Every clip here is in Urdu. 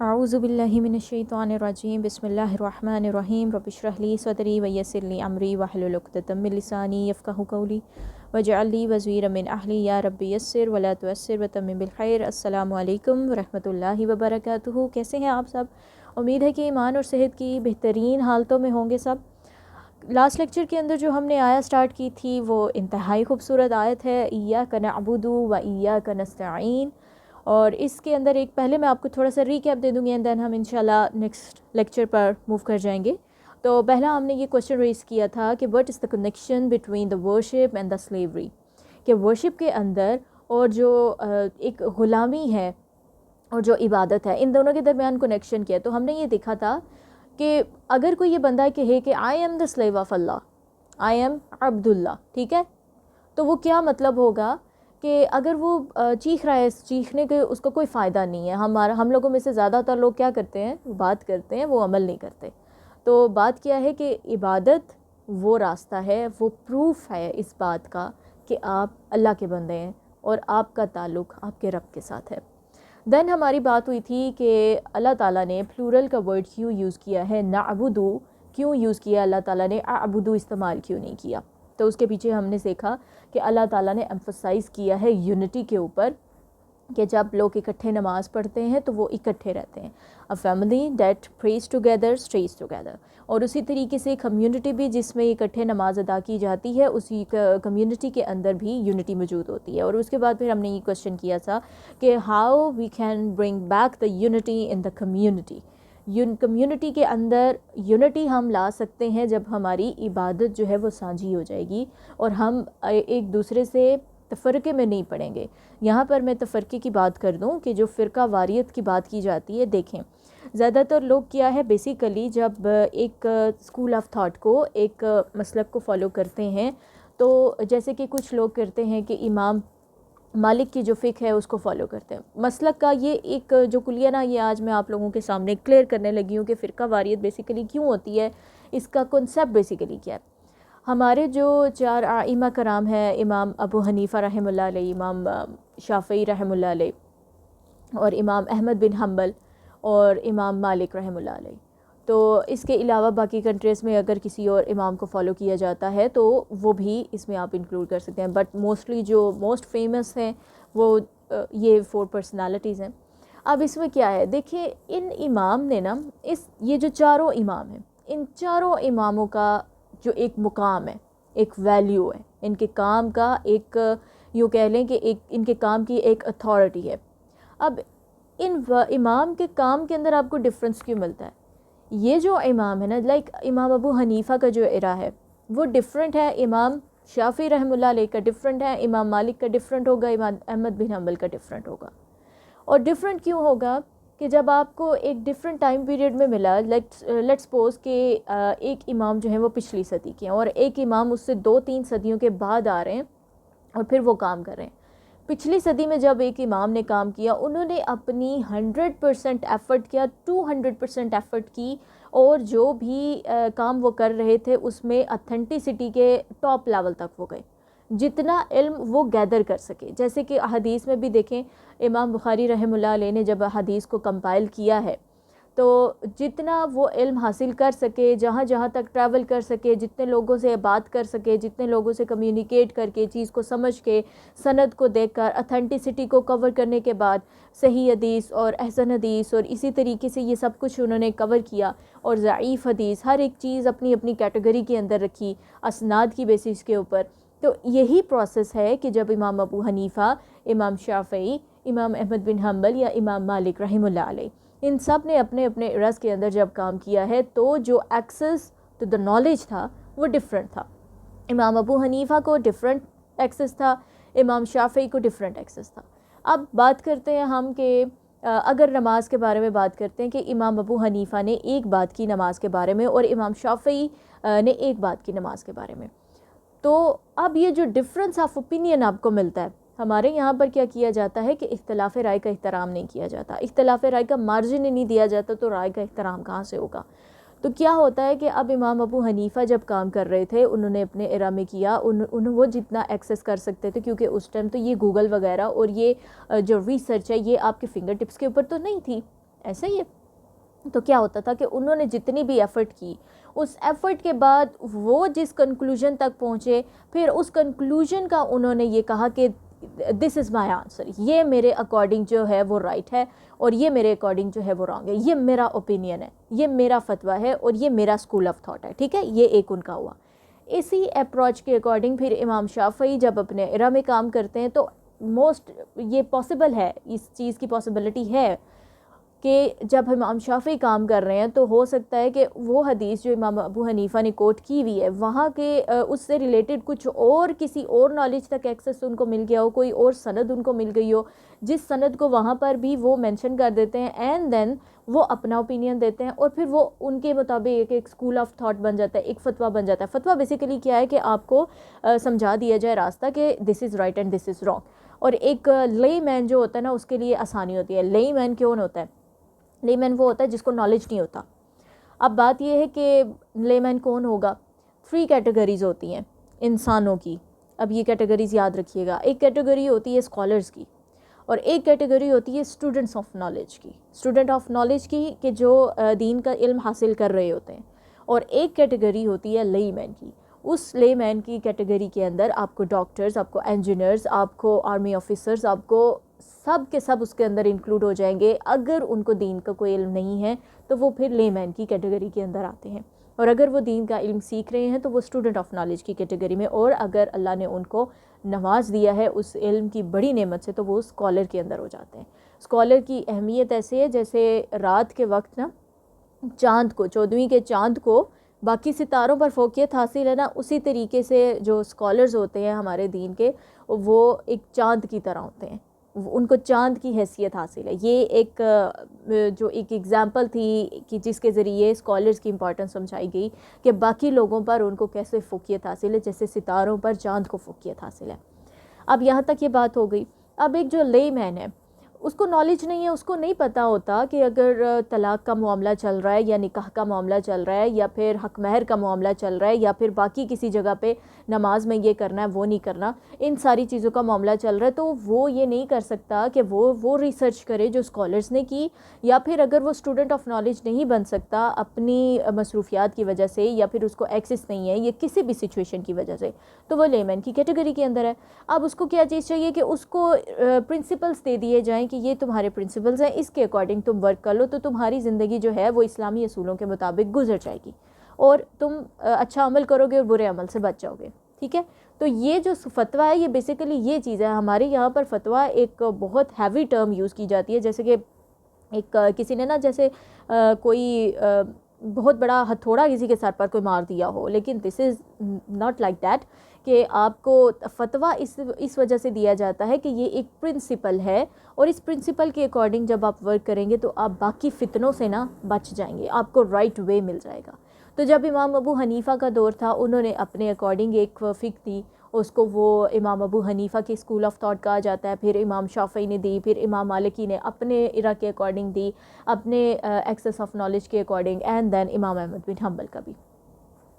اعوذ باللہ من الشیطان الرجیم بسم اللہ الرحمن الرحیم رب اشرح لی صدری ویسر لی امری واحلل عقدۃ من لسانی یفقہوا قولی واجعل لی وزیرا من اہلی یا رب یسر ولا تعسر وتمم بالخیر۔ السلام علیکم ورحمۃ اللہ وبرکاتہ۔ کیسے ہیں آپ سب؟ امید ہے کہ ایمان اور صحت کی بہترین حالتوں میں ہوں گے سب۔ لاسٹ لیکچر کے اندر جو ہم نے آیت سٹارٹ کی تھی وہ انتہائی خوبصورت آیت ہے، ایاک نعبد و ایاک نستعین، اور اس کے اندر ایک پہلے میں آپ کو تھوڑا سا ریکیپ دے دوں گی اینڈ دین ہم انشاءاللہ نیکسٹ لیکچر پر موو کر جائیں گے۔ تو پہلا ہم نے یہ کوشچن ریز کیا تھا کہ what is the connection between the worship and the slavery, کہ ورشپ کے اندر اور جو ایک غلامی ہے اور جو عبادت ہے، ان دونوں کے درمیان کنیکشن کیا۔ تو ہم نے یہ دیکھا تھا کہ اگر کوئی یہ بندہ کہے کہ I am the slave of Allah, I am عبد اللہ، ٹھیک ہے، تو وہ کیا مطلب ہوگا کہ اگر وہ چیخ رہا ہے، چیخنے کے اس کا کوئی فائدہ نہیں ہے۔ ہم لوگوں میں سے زیادہ تر لوگ کیا کرتے ہیں؟ بات کرتے ہیں، وہ عمل نہیں کرتے۔ تو بات کیا ہے کہ عبادت وہ راستہ ہے، وہ پروف ہے اس بات کا کہ آپ اللہ کے بندے ہیں اور آپ کا تعلق آپ کے رب کے ساتھ ہے۔ دین ہماری بات ہوئی تھی کہ اللہ تعالیٰ نے پلورل کا ورڈ کیوں یوز کیا ہے، نعبدو کیوں یوز کیا اللہ تعالیٰ نے، اعبدو استعمال کیوں نہیں کیا۔ تو اس کے پیچھے ہم نے دیکھا کہ اللہ تعالیٰ نے ایمفسائز کیا ہے یونٹی کے اوپر، کہ جب لوگ اکٹھے نماز پڑھتے ہیں تو وہ اکٹھے رہتے ہیں۔ A family that prays together stays together۔ اور اسی طریقے سے کمیونٹی بھی جس میں اکٹھے نماز ادا کی جاتی ہے، اسی کمیونٹی کے اندر بھی یونٹی موجود ہوتی ہے۔ اور اس کے بعد پھر ہم نے یہ کوشچن کیا تھا کہ how we can bring back the unity in the community. Community کے اندر یونٹی ہم لا سکتے ہیں جب ہماری عبادت جو ہے وہ سانجھی ہو جائے گی اور ہم ایک دوسرے سے تفرقے میں نہیں پڑیں گے۔ یہاں پر میں تفرقے کی بات کر دوں کہ جو فرقہ واریت کی بات کی جاتی ہے، دیکھیں زیادہ تر لوگ کیا ہے بیسیکلی جب ایک اسکول آف تھاٹ کو، ایک مسلک کو فالو کرتے ہیں، تو جیسے کہ کچھ لوگ کرتے ہیں کہ امام مالک کی جو فقہ ہے اس کو فالو کرتے ہیں۔ مسلک کا یہ ایک جو کلیہ نا، یہ آج میں آپ لوگوں کے سامنے کلیئر کرنے لگی ہوں کہ فرقہ واریت بیسیکلی کیوں ہوتی ہے، اس کا کنسیپٹ بیسیکلی کیا ہے۔ ہمارے جو چار ائمہ کرام ہیں، امام ابو حنیفہ رحمہ اللہ علیہ، امام شافعی رحمہ اللہ علیہ، اور امام احمد بن حنبل، اور امام مالک رحمہ اللہ علیہ، تو اس کے علاوہ باقی کنٹریز میں اگر کسی اور امام کو فالو کیا جاتا ہے تو وہ بھی اس میں آپ انکلوڈ کر سکتے ہیں، بٹ موسٹلی جو موسٹ فیمس ہیں وہ یہ 4 پرسنالٹیز ہیں۔ اب اس میں کیا ہے، دیکھیں ان امام نے نا، یہ جو چاروں امام ہیں، ان چاروں اماموں کا جو ایک مقام ہے، ایک ویلیو ہے، ان کے کام کا ایک، یوں کہہ لیں کہ ایک ان کے کام کی ایک اتھارٹی ہے۔ اب ان امام کے کام کے اندر آپ کو ڈفرینس کیوں ملتا ہے؟ یہ جو امام ہے نا، لائک امام ابو حنیفہ کا جو ارا ہے وہ ڈفرینٹ ہے، امام شافعی رحمہ اللہ علیہ کا ڈفرینٹ ہے، امام مالک کا ڈفرینٹ ہوگا، امام احمد بن حنبل کا ڈفرینٹ ہوگا۔ اور ڈفرینٹ کیوں ہوگا کہ جب آپ کو ایک ڈفرینٹ ٹائم پیریڈ میں ملا، لیٹ سپوز کہ ایک امام جو ہے وہ پچھلی صدی کے ہیں اور ایک امام اس سے 2-3 صدیوں کے بعد آ رہے ہیں اور پھر وہ کام کر رہے ہیں۔ پچھلی صدی میں جب ایک امام نے کام کیا، انہوں نے اپنی 100% ایفرٹ کیا، 200% ایفرٹ کی، اور جو بھی کام وہ کر رہے تھے اس میں اتھینٹسٹی کے ٹاپ لیول تک وہ گئے، جتنا علم وہ گیدر کر سکے۔ جیسے کہ حدیث میں بھی دیکھیں، امام بخاری رحمہ اللہ علیہ نے جب حدیث کو کمپائل کیا ہے تو جتنا وہ علم حاصل کر سکے، جہاں جہاں تک ٹریول کر سکے، جتنے لوگوں سے بات کر سکے، جتنے لوگوں سے کمیونیکیٹ کر کے، چیز کو سمجھ کے، سند کو دیکھ کر، اتھینٹسٹی کو کور کرنے کے بعد، صحیح حدیث اور احسن حدیث اور اسی طریقے سے یہ سب کچھ انہوں نے کور کیا، اور ضعیف حدیث، ہر ایک چیز اپنی اپنی کیٹیگری کے اندر رکھی اسناد کی بیسس کے اوپر۔ تو یہی پروسیس ہے کہ جب امام ابو حنیفہ، امام شافعی، امام احمد بن حنبل یا امام مالک رحمہ اللہ علیہ، ان سب نے اپنے اپنے عرص کے اندر جب کام کیا ہے تو جو ایکسس ٹو دا نالج تھا وہ ڈفرینٹ تھا۔ امام ابو حنیفہ کو ڈفرینٹ ایکسس تھا، امام شافعی کو ڈفرینٹ ایکسس تھا۔ اب بات کرتے ہیں ہم کہ اگر نماز کے بارے میں بات کرتے ہیں کہ امام ابو حنیفہ نے ایک بات کی نماز کے بارے میں اور امام شافعی نے ایک بات کی نماز کے بارے میں، تو اب یہ جو ڈفرینس آف اوپینین آپ کو ملتا ہے، ہمارے یہاں پر کیا کیا جاتا ہے کہ اختلاف رائے کا احترام نہیں کیا جاتا، اختلاف رائے کا مارجن ہی نہیں دیا جاتا، تو رائے کا احترام کہاں سے ہوگا؟ تو کیا ہوتا ہے کہ اب امام ابو حنیفہ جب کام کر رہے تھے، انہوں نے اپنے ارا میں کیا، وہ جتنا ایکسیس کر سکتے تھے، کیونکہ اس ٹائم تو یہ گوگل وغیرہ اور یہ جو ریسرچ ہے یہ آپ کے فنگر ٹپس کے اوپر تو نہیں تھی، ایسا ہی ہے. تو کیا ہوتا تھا کہ انہوں نے جتنی بھی ایفرٹ کی، اس ایفرٹ کے بعد وہ جس کنکلوژن تک پہنچے، پھر اس کنکلوژن کا انہوں نے یہ کہا کہ دس از مائی آنسر، یہ میرے اکارڈنگ جو ہے وہ رائٹ ہے اور یہ میرے اکارڈنگ جو ہے وہ رانگ ہے، یہ میرا اوپینین ہے، یہ میرا فتویٰ ہے اور یہ میرا اسکول آف تھاٹ ہے. ٹھیک ہے، یہ ایک ان کا ہوا. اسی اپروچ کے اکارڈنگ پھر امام شافعی جب اپنے ایرا میں کام کرتے ہیں تو موسٹ یہ پاسبل ہے، اس چیز کی پاسبلٹی ہے کہ جب امام شافعی کام کر رہے ہیں تو ہو سکتا ہے کہ وہ حدیث جو امام ابو حنیفہ نے کوٹ کی ہوئی ہے وہاں کے اس سے ریلیٹڈ کچھ اور کسی اور نالج تک ایکسیس ان کو مل گیا ہو، کوئی اور سند ان کو مل گئی ہو جس سند کو وہاں پر بھی وہ مینشن کر دیتے ہیں، اینڈ دین وہ اپنا اوپینین دیتے ہیں اور پھر وہ ان کے مطابق ایک اسکول آف تھاٹ بن جاتا ہے، ایک فتویٰ بن جاتا ہے. فتویٰ بیسیکلی کیا ہے کہ آپ کو سمجھا دیا جائے راستہ کہ this is right and this is wrong. اور ایک لے مین جو ہوتا ہے نا اس کے لیے آسانی ہوتی ہے. لے مین کون ہوتا ہے؟ لے مین وہ ہوتا ہے جس کو نالج نہیں ہوتا. اب بات یہ ہے کہ لے مین کون ہوگا؟ 3 کیٹیگریز ہوتی ہیں انسانوں کی. اب یہ کیٹیگریز یاد رکھیے گا. ایک کیٹیگری ہوتی ہے اسکالرز کی اور ایک کیٹیگری ہوتی ہے اسٹوڈنٹس آف نالج کی. اسٹوڈنٹ آف نالج کی کہ جو دین کا علم حاصل کر رہے ہوتے ہیں، اور ایک کیٹیگری ہوتی ہے لے مین کی. اس لے مین کی کیٹیگری کے اندر آپ کو ڈاکٹرز، آپ کو انجینئرز، آپ کو آرمی آفیسرز، آپ کو سب کے سب اس کے اندر انکلوڈ ہو جائیں گے. اگر ان کو دین کا کوئی علم نہیں ہے تو وہ پھر لے مین کی کیٹیگری کے اندر آتے ہیں، اور اگر وہ دین کا علم سیکھ رہے ہیں تو وہ اسٹوڈنٹ آف نالج کی کیٹیگری میں، اور اگر اللہ نے ان کو نواز دیا ہے اس علم کی بڑی نعمت سے تو وہ اسکالر کے اندر ہو جاتے ہیں. اسکالر کی اہمیت ایسے ہے جیسے رات کے وقت نا چاند کو، 14ویں کے چاند کو باقی ستاروں پر فوقیت حاصل ہے نا، اسی طریقے سے جو اسکالرز ہوتے ہیں ہمارے دین کے وہ ایک چاند کی طرح ہوتے ہیں، ان کو چاند کی حیثیت حاصل ہے. یہ ایک جو ایک ایگزامپل تھی کہ جس کے ذریعے اسکالرز کی امپورٹنس سمجھائی گئی کہ باقی لوگوں پر ان کو کیسے فوقیت حاصل ہے جیسے ستاروں پر چاند کو فوقیت حاصل ہے. اب یہاں تک یہ بات ہو گئی. اب ایک جو لے مین ہے اس کو نالج نہیں ہے، اس کو نہیں پتہ ہوتا کہ اگر طلاق کا معاملہ چل رہا ہے یا نکاح کا معاملہ چل رہا ہے یا پھر حق مہر کا معاملہ چل رہا ہے یا پھر باقی کسی جگہ پہ نماز میں یہ کرنا ہے وہ نہیں کرنا، ان ساری چیزوں کا معاملہ چل رہا ہے، تو وہ یہ نہیں کر سکتا کہ وہ ریسرچ کرے جو اسکالرز نے کی، یا پھر اگر وہ اسٹوڈنٹ آف نالج نہیں بن سکتا اپنی مصروفیات کی وجہ سے یا پھر اس کو ایکسیس نہیں ہے یا کسی بھی سچویشن کی وجہ سے، تو وہ لیمن کی کیٹیگری کے اندر ہے. اب اس کو کیا چیز چاہیے کہ اس کو پرنسپلز دے دیے جائیں کہ یہ تمہارے پرنسپلز ہیں، اس کے اکارڈنگ تم ورک کر لو تو تمہاری زندگی جو ہے وہ اسلامی اصولوں کے مطابق گزر جائے گی اور تم اچھا عمل کرو گے اور برے عمل سے بچ جاؤ گے. ٹھیک ہے، تو یہ جو فتویٰ ہے یہ بیسیکلی یہ چیز ہے. ہمارے یہاں پر فتویٰ ایک بہت ہیوی ٹرم یوز کی جاتی ہے، جیسے کہ ایک کسی نے نا جیسے کوئی بہت بڑا ہتھوڑا کسی کے سر پر کوئی مار دیا ہو، لیکن دس از ناٹ لائک دیٹ کہ آپ کو فتویٰ اس وجہ سے دیا جاتا ہے کہ یہ ایک پرنسپل ہے اور اس پرنسپل کے اکارڈنگ جب آپ ورک کریں گے تو آپ باقی فتنوں سے نا بچ جائیں گے، آپ کو رائٹ وے مل جائے گا. تو جب امام ابو حنیفہ کا دور تھا انہوں نے اپنے اکارڈنگ ایک فقہ دی، اس کو وہ امام ابو حنیفہ کے اسکول آف تھاٹ کہا جاتا ہے، پھر امام شافعی نے دی، پھر امام مالکی نے اپنے ایرا کے اکارڈنگ دی، اپنے ایکسیس آف نالج کے اکارڈنگ، اینڈ دین امام احمد بن حنبل کا بھی.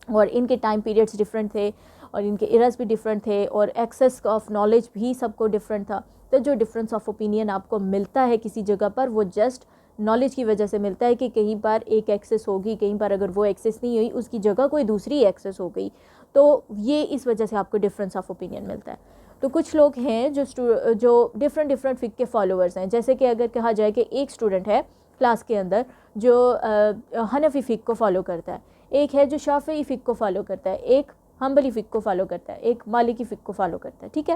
اور ان کے ٹائم پیریڈز ڈفرینٹ تھے اور ان کے ایراز بھی ڈفرینٹ تھے اور ایکسیس آف نالج بھی سب کو ڈفرینٹ تھا. تو جو ڈفرینس آف اوپینین آپ کو ملتا ہے کسی جگہ پر وہ جسٹ نالج کی وجہ سے ملتا ہے کہ کہیں پر ایک ایکسیس ہوگی، کہیں پر اگر وہ ایکسیس نہیں ہوئی اس کی جگہ کوئی دوسری ایکسیس ہو گئی، تو یہ اس وجہ سے آپ کو ڈفرینس آف اوپینین ملتا ہے. تو کچھ لوگ ہیں جو ڈفرینٹ فقہ کے فالوورز ہیں، جیسے کہ اگر کہا جائے کہ ایک اسٹوڈنٹ ہے کلاس کے اندر جو حنفی فقہ کو فالو کرتا ہے، ایک ہے جو شافعی فقہ کو فالو کرتا ہے، ایک حنبلی فقہ کو فالو کرتا ہے، ایک مالکی فقہ کو فالو کرتا ہے. ٹھیک ہے،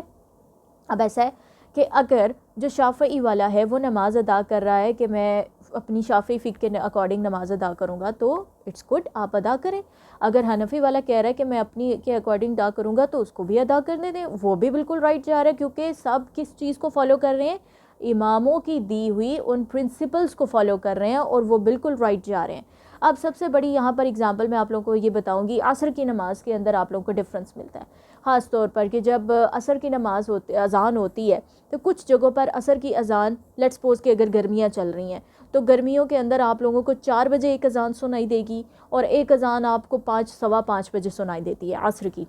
اب ایسا ہے کہ اگر جو شافعی والا ہے وہ نماز ادا کر رہا ہے کہ میں اپنی شافعی فقہ کے اکارڈنگ نماز ادا کروں گا تو اٹس گڈ، آپ ادا کریں. اگر حنفی والا کہہ رہا ہے کہ میں اپنی کے اکارڈنگ ادا کروں گا تو اس کو بھی ادا کرنے دیں، وہ بھی بالکل رائٹ جا رہا ہے، کیونکہ سب کس چیز کو فالو کر رہے ہیں؟ اماموں کی دی ہوئی ان پرنسپلز کو فالو کر رہے ہیں اور وہ بالکل رائٹ جا رہے ہیں. اب سب سے بڑی یہاں پر اگزامپل میں آپ لوگوں کو یہ بتاؤں گی، عصر کی نماز کے اندر آپ لوگوں کو ڈفرینس ملتا ہے، خاص طور پر کہ جب عصر کی نماز اذان ہوتی ہے تو کچھ جگہوں پر عصر کی اذان لیٹس سپوز کہ اگر گرمیاں چل رہی ہیں تو گرمیوں کے اندر آپ لوگوں کو 4 بجے ایک اذان سنائی دے گی اور ایک اذان آپ کو 5 سوا 5 بجے سنائی دیتی ہے عصر کی.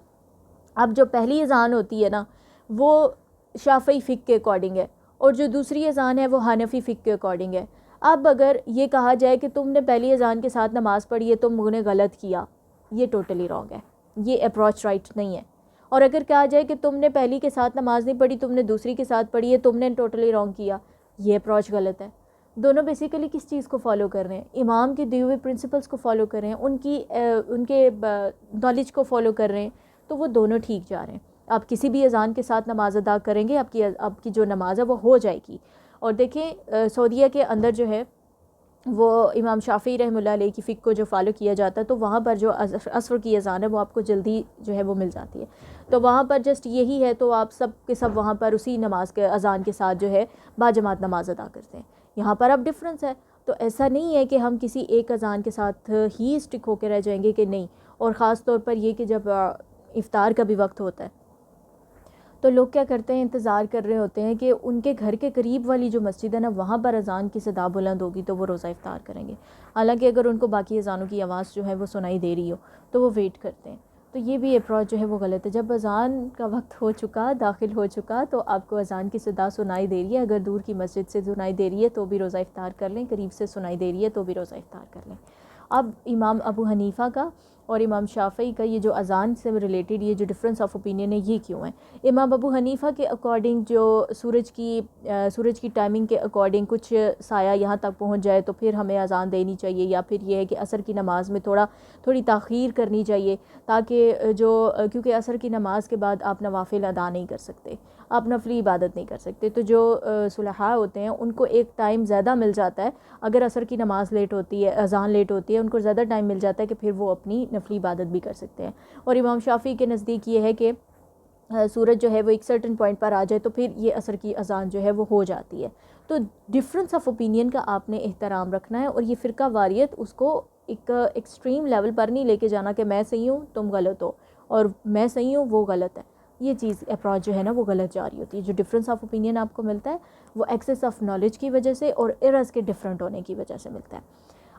اب جو پہلی اذان ہوتی ہے نا وہ شافعی فقہ کے اکارڈنگ ہے اور جو دوسری اذان ہے وہ حنفی فقہ کے اکارڈنگ ہے. اب اگر یہ کہا جائے کہ تم نے پہلی اذان کے ساتھ نماز پڑھی ہے تم نے غلط کیا، یہ ٹوٹلی رانگ ہے، یہ اپروچ رائٹ نہیں ہے. اور اگر کہا جائے کہ تم نے پہلی کے ساتھ نماز نہیں پڑھی، تم نے دوسری کے ساتھ پڑھی ہے، تم نے ٹوٹلی رانگ کیا، یہ اپروچ غلط ہے. دونوں بیسیکلی کس چیز کو فالو کر رہے ہیں؟ امام کے دیے ہوئے پرنسپلس کو فالو کر رہے ہیں، ان کے نالج کو فالو کر رہے ہیں، تو وہ دونوں ٹھیک جا رہے ہیں. آپ کسی بھی اذان کے ساتھ نماز ادا کریں گے، آپ کی جو نماز ہے وہ ہو جائے گی. اور دیکھیں سعودیہ کے اندر جو ہے وہ امام شافعی رحمہ اللہ علیہ کی فقہ کو جو فالو کیا جاتا ہے، تو وہاں پر جو عصر کی اذان ہے وہ آپ کو جلدی جو ہے وہ مل جاتی ہے. تو وہاں پر جسٹ یہی ہے، تو آپ سب کے سب وہاں پر اسی نماز کے اذان کے ساتھ جو ہے باجماعت نماز ادا کرتے ہیں. یہاں پر اب ڈفرینس ہے. تو ایسا نہیں ہے کہ ہم کسی ایک اذان کے ساتھ ہی اسٹک ہو کے رہ جائیں گے کہ نہیں. اور خاص طور پر یہ کہ جب افطار کا بھی وقت ہوتا ہے تو لوگ کیا کرتے ہیں، انتظار کر رہے ہوتے ہیں کہ ان کے گھر کے قریب والی جو مسجد ہے نا وہاں پر اذان کی صدا بلند ہوگی تو وہ روزہ افطار کریں گے. حالانکہ اگر ان کو باقی اذانوں کی آواز جو ہے وہ سنائی دے رہی ہو تو وہ ویٹ کرتے ہیں. تو یہ بھی اپروچ جو ہے وہ غلط ہے. جب اذان کا وقت ہو چکا، داخل ہو چکا، تو آپ کو اذان کی صدا سنائی دے رہی ہے، اگر دور کی مسجد سے سنائی دے رہی ہے تو بھی روزہ افطار کر لیں، قریب سے سنائی دے رہی ہے تو بھی روزہ افطار کر لیں. اب امام ابو حنیفہ کا اور امام شافعی کا یہ جو اذان سے ریلیٹڈ یہ جو ڈفرینس آف اوپینین ہے یہ کیوں ہے؟ امام ابو حنیفہ کے اکارڈنگ جو سورج کی ٹائمنگ کے اکارڈنگ کچھ سایہ یہاں تک پہنچ جائے تو پھر ہمیں اذان دینی چاہیے، یا پھر یہ ہے کہ عصر کی نماز میں تھوڑی تاخیر کرنی چاہیے، تاکہ کیونکہ عصر کی نماز کے بعد آپ نوافل ادا نہیں کر سکتے، آپ نفلی عبادت نہیں کر سکتے. تو جو صلحاء ہوتے ہیں ان کو ایک ٹائم زیادہ مل جاتا ہے، اگر عصر کی نماز لیٹ ہوتی ہے، اذان لیٹ ہوتی ہے، ان کو زیادہ ٹائم مل جاتا ہے کہ پھر وہ اپنی نفلی عبادت بھی کر سکتے ہیں. اور امام شافعی کے نزدیک یہ ہے کہ سورج جو ہے وہ ایک سرٹن پوائنٹ پر آ جائے تو پھر یہ عصر کی اذان جو ہے وہ ہو جاتی ہے. تو ڈفرینس آف اوپینین کا آپ نے احترام رکھنا ہے، اور یہ فرقہ واریت اس کو ایک ایکسٹریم لیول پر نہیں لے کے جانا کہ میں صحیح ہوں تم غلط ہو اور میں صحیح ہوں وہ غلط ہے. یہ چیز اپروچ جو ہے نا وہ غلط جا رہی ہوتی ہے. جو ڈفرینس آف اوپینین آپ کو ملتا ہے وہ ایکسیس آف نالج کی وجہ سے اور ایررز کے ڈفرینٹ ہونے کی وجہ سے ملتا ہے.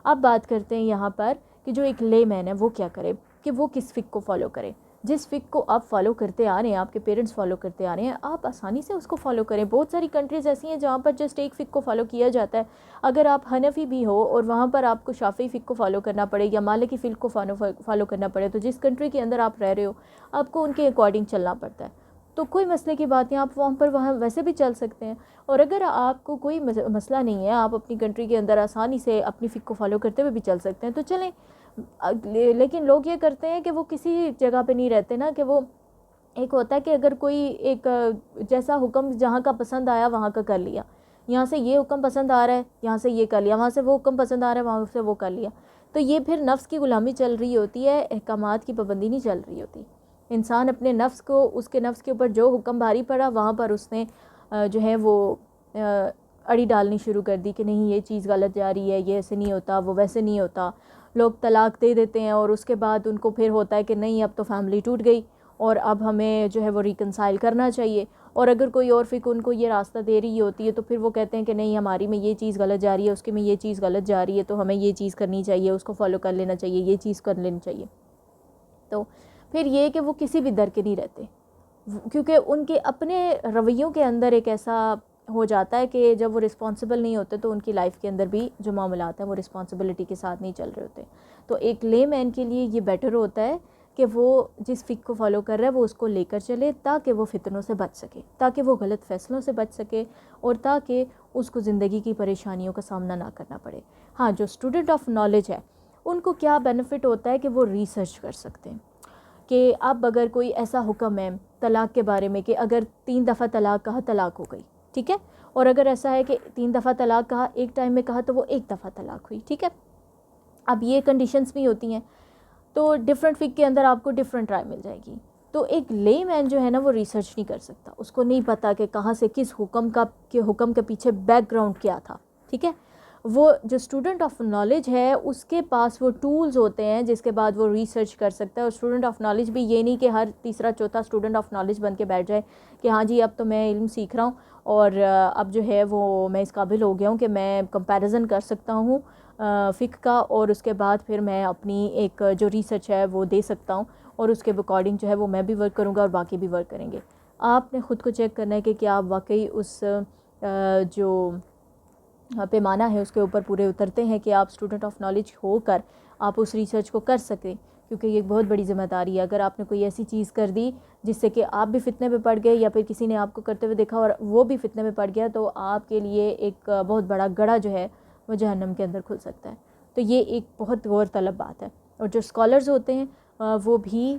اب بات کرتے ہیں یہاں پر کہ جو ایک لے مین ہے وہ کیا کرے، کہ وہ کس فقہ کو فالو کرے. جس فقہ کو آپ فالو کرتے آ رہے ہیں، آپ کے پیرنٹس فالو کرتے آ رہے ہیں، آپ آسانی سے اس کو فالو کریں. بہت ساری کنٹریز ایسی ہیں جہاں پر جسٹ ایک فقہ کو فالو کیا جاتا ہے. اگر آپ حنفی بھی ہو اور وہاں پر آپ کو شافعی فقہ کو فالو کرنا پڑے یا مالکی فقہ کو فالو کرنا پڑے، تو جس کنٹری کے اندر آپ رہ رہے ہو آپ کو ان کے اکارڈنگ چلنا پڑتا ہے. تو کوئی مسئلے کی بات نہیں، آپ وہاں ویسے بھی چل سکتے ہیں. اور اگر آپ کو کوئی مسئلہ نہیں ہے، آپ اپنی کنٹری کے اندر آسانی سے اپنی فقہ کو فالو کرتے ہوئے بھی چل سکتے ہیں، تو چلیں. لیکن لوگ یہ کرتے ہیں کہ وہ کسی جگہ پہ نہیں رہتے نا، کہ وہ ایک ہوتا ہے کہ اگر کوئی ایک جیسا حکم جہاں کا پسند آیا وہاں کا کر لیا، یہاں سے یہ حکم پسند آ رہا ہے یہاں سے یہ کر لیا، وہاں سے وہ حکم پسند آ رہا ہے وہاں سے وہ کر لیا. تو یہ پھر نفس کی غلامی چل رہی ہوتی ہے، احکامات کی پابندی نہیں چل رہی ہوتی. انسان اپنے نفس کو، اس کے نفس کے اوپر جو حکم بھاری پڑا وہاں پر اس نے جو ہے وہ اڑی ڈالنی شروع کر دی کہ نہیں یہ چیز غلط جا رہی ہے، یہ ایسے نہیں ہوتا، وہ ویسے نہیں ہوتا. لوگ طلاق دے دیتے ہیں اور اس کے بعد ان کو پھر ہوتا ہے کہ نہیں اب تو فیملی ٹوٹ گئی اور اب ہمیں جو ہے وہ ریکنسائل کرنا چاہیے. اور اگر کوئی اور فقہ ان کو یہ راستہ دے رہی ہوتی ہے تو پھر وہ کہتے ہیں کہ نہیں ہماری میں یہ چیز غلط جا رہی ہے، اس کے میں یہ چیز غلط جا رہی ہے، تو ہمیں یہ چیز کرنی چاہیے، اس کو فالو کر لینا چاہیے، یہ چیز کر لینی چاہیے. تو پھر یہ کہ وہ کسی بھی در کے نہیں رہتے، کیونکہ ان کے اپنے رویوں کے اندر ایک ایسا ہو جاتا ہے کہ جب وہ رسپانسبل نہیں ہوتے تو ان کی لائف کے اندر بھی جو معاملات ہیں وہ رسپانسبلٹی کے ساتھ نہیں چل رہے ہوتے. تو ایک لے مین کے لیے یہ بیٹر ہوتا ہے کہ وہ جس فقہ کو فالو کر رہا ہے وہ اس کو لے کر چلے، تاکہ وہ فتنوں سے بچ سکے، تاکہ وہ غلط فیصلوں سے بچ سکے، اور تاکہ اس کو زندگی کی پریشانیوں کا سامنا نہ کرنا پڑے. ہاں جو اسٹوڈنٹ آف نالج ہے ان کو کیا بینیفٹ ہوتا ہے کہ وہ ریسرچ کر سکتے ہیں کہ اب اگر کوئی ایسا حکم ہے طلاق کے بارے میں کہ اگر 3 دفعہ طلاق کہا طلاق ہو گئی، ٹھیک ہے، اور اگر ایسا ہے کہ 3 دفعہ طلاق کہا ایک ٹائم میں کہا تو وہ 1 دفعہ طلاق ہوئی، ٹھیک ہے. اب یہ کنڈیشنز بھی ہوتی ہیں تو ڈفرینٹ فقہ کے اندر آپ کو ڈفرینٹ رائے مل جائے گی. تو ایک لے مین جو ہے نا وہ ریسرچ نہیں کر سکتا، اس کو نہیں پتا کہ کہاں سے کس حکم کے پیچھے بیک گراؤنڈ کیا تھا، ٹھیک ہے. وہ جو اسٹوڈنٹ آف نالج ہے اس کے پاس وہ ٹولز ہوتے ہیں جس کے بعد وہ ریسرچ کر سکتا ہے. اور اسٹوڈنٹ آف نالج بھی یہ نہیں کہ ہر تیسرا چوتھا اسٹوڈنٹ آف نالج بن کے بیٹھ جائے کہ ہاں جی اب تو میں علم سیکھ رہا ہوں اور اب جو ہے وہ میں اس قابل ہو گیا ہوں کہ میں کمپیریزن کر سکتا ہوں فقہ کا، اور اس کے بعد پھر میں اپنی ایک جو ریسرچ ہے وہ دے سکتا ہوں اور اس کے اکارڈنگ جو ہے وہ میں بھی ورک کروں گا اور باقی بھی ورک کریں گے. آپ نے خود کو چیک کرنا ہے کہ کیا آپ واقعی اس جو پیمانہ ہے اس کے اوپر پورے اترتے ہیں کہ آپ اسٹوڈنٹ آف نالج ہو کر آپ اس ریسرچ کو کر سکیں، کیونکہ یہ ایک بہت بڑی ذمہ داری ہے۔ اگر آپ نے کوئی ایسی چیز کر دی جس سے کہ آپ بھی فتنے میں پڑ گئے یا پھر کسی نے آپ کو کرتے ہوئے دیکھا اور وہ بھی فتنے میں پڑ گیا، تو آپ کے لیے ایک بہت بڑا گڑھا جو ہے وہ جہنم کے اندر کھل سکتا ہے۔ تو یہ ایک بہت غور طلب بات ہے، اور جو اسکالرز ہوتے ہیں وہ بھی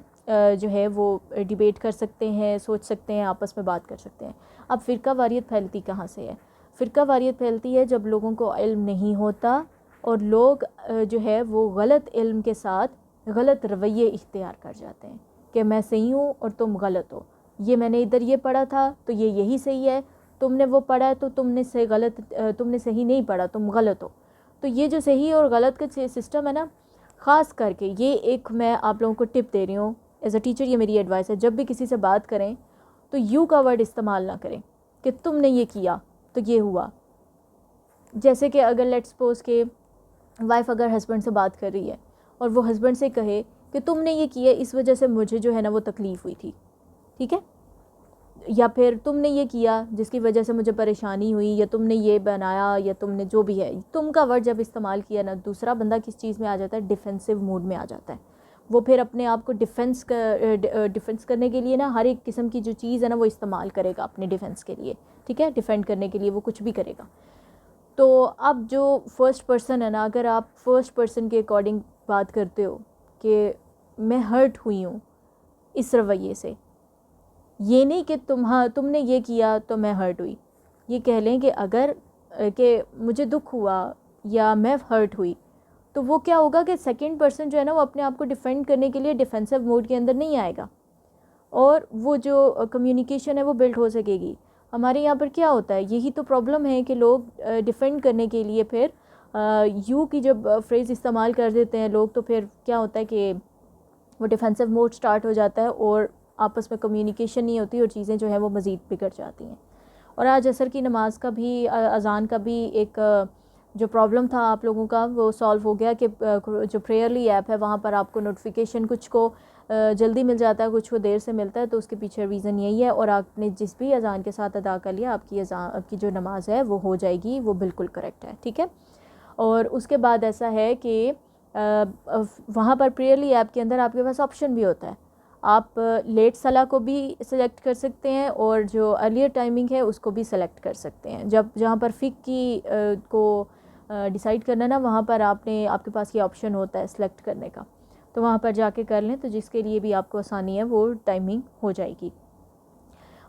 جو ہے وہ ڈیبیٹ کر سکتے ہیں، سوچ سکتے ہیں، آپس میں بات کر سکتے ہیں۔ اب فرقہ واریت پھیلتی کہاں سے ہے؟ فرقہ واریت پھیلتی ہے جب لوگوں کو علم نہیں ہوتا اور لوگ جو ہے وہ غلط علم کے ساتھ غلط رویے اختیار کر جاتے ہیں کہ میں صحیح ہوں اور تم غلط ہو، یہ میں نے ادھر یہ پڑھا تھا تو یہ یہی صحیح ہے، تم نے وہ پڑھا ہے تو تم نے صحیح نہیں پڑھا، تم غلط ہو۔ تو یہ جو صحیح اور غلط کا سسٹم ہے نا، خاص کر کے یہ ایک میں آپ لوگوں کو ٹپ دے رہی ہوں ایز اے ٹیچر، یہ میری ایڈوائس ہے، جب بھی کسی سے بات کریں تو یو کا ورڈ استعمال نہ کریں کہ تم نے یہ کیا تو یہ ہوا۔ جیسے کہ اگر لیٹ سپوز کہ وائف اگر ہسبینڈ سے بات کر رہی ہے اور وہ ہسبینڈ سے کہے کہ تم نے یہ کیا اس وجہ سے مجھے جو ہے نا وہ تکلیف ہوئی تھی، ٹھیک ہے، یا پھر تم نے یہ کیا جس کی وجہ سے مجھے پریشانی ہوئی، یا تم نے یہ بنایا، یا تم نے جو بھی ہے، تم کا ورڈ جب استعمال کیا نا، دوسرا بندہ کس چیز میں آ جاتا ہے؟ ڈیفینسو موڈ میں آ جاتا ہے۔ وہ پھر اپنے آپ کو ڈیفینس کرنے کے لیے نا ہر ایک قسم کی جو چیز ہے نا وہ استعمال کرے گا اپنے ڈیفینس کے لیے، ٹھیک ہے، ڈیفینڈ کرنے کے لیے وہ کچھ بھی کرے گا۔ تو اب جو فرسٹ پرسن ہے نا، اگر آپ فرسٹ پرسن کے اکارڈنگ بات کرتے ہو کہ میں ہرٹ ہوئی ہوں اس رویے سے، یہ نہیں کہ تم نے یہ کیا تو میں ہرٹ ہوئی، یہ کہہ لیں کہ اگر کہ مجھے دکھ ہوا یا میں ہرٹ ہوئی، تو وہ کیا ہوگا کہ سیکنڈ پرسن جو ہے نا وہ اپنے آپ کو ڈیفینڈ کرنے کے لیے ڈیفینسو موڈ کے اندر نہیں آئے گا، اور وہ جو کمیونیکیشن ہے وہ بلڈ ہو سکے گی۔ ہمارے یہاں پر کیا ہوتا ہے، یہی تو پرابلم ہے کہ لوگ ڈیفینڈ کرنے کے لیے پھر یو کی جب فریز استعمال کر دیتے ہیں لوگ، تو پھر کیا ہوتا ہے کہ وہ ڈیفینسو موڈ سٹارٹ ہو جاتا ہے اور آپس میں کمیونیکیشن نہیں ہوتی اور چیزیں جو ہیں وہ مزید بگڑ جاتی ہیں۔ اور آج عصر کی نماز کا بھی اذان کا بھی ایک جو پرابلم تھا آپ لوگوں کا وہ سالو ہو گیا کہ جو پریئرلی ایپ ہے وہاں پر آپ کو نوٹیفیکیشن کچھ کو جلدی مل جاتا ہے، کچھ کو دیر سے ملتا ہے، تو اس کے پیچھے ریزن یہی ہے، اور آپ نے جس بھی اذان کے ساتھ ادا کر لیا آپ کی جو نماز ہے وہ ہو جائے گی، وہ بالکل کریکٹ ہے، ٹھیک ہے۔ اور اس کے بعد ایسا ہے کہ وہاں پر پریئرلی ایپ کے اندر آپ کے پاس آپشن بھی ہوتا ہے، آپ لیٹ صلاح کو بھی سلیکٹ کر سکتے ہیں اور جو ارلیئر ٹائمنگ ہے اس کو بھی سلیکٹ کر سکتے ہیں۔ جہاں پر فقہ کی کو ڈیسائیڈ کرنا نا، وہاں پر آپ کے پاس یہ آپشن ہوتا ہے سلیکٹ کرنے کا، تو وہاں پر جا کے کر لیں، تو جس کے لیے بھی آپ کو آسانی ہے وہ ٹائمنگ ہو جائے گی۔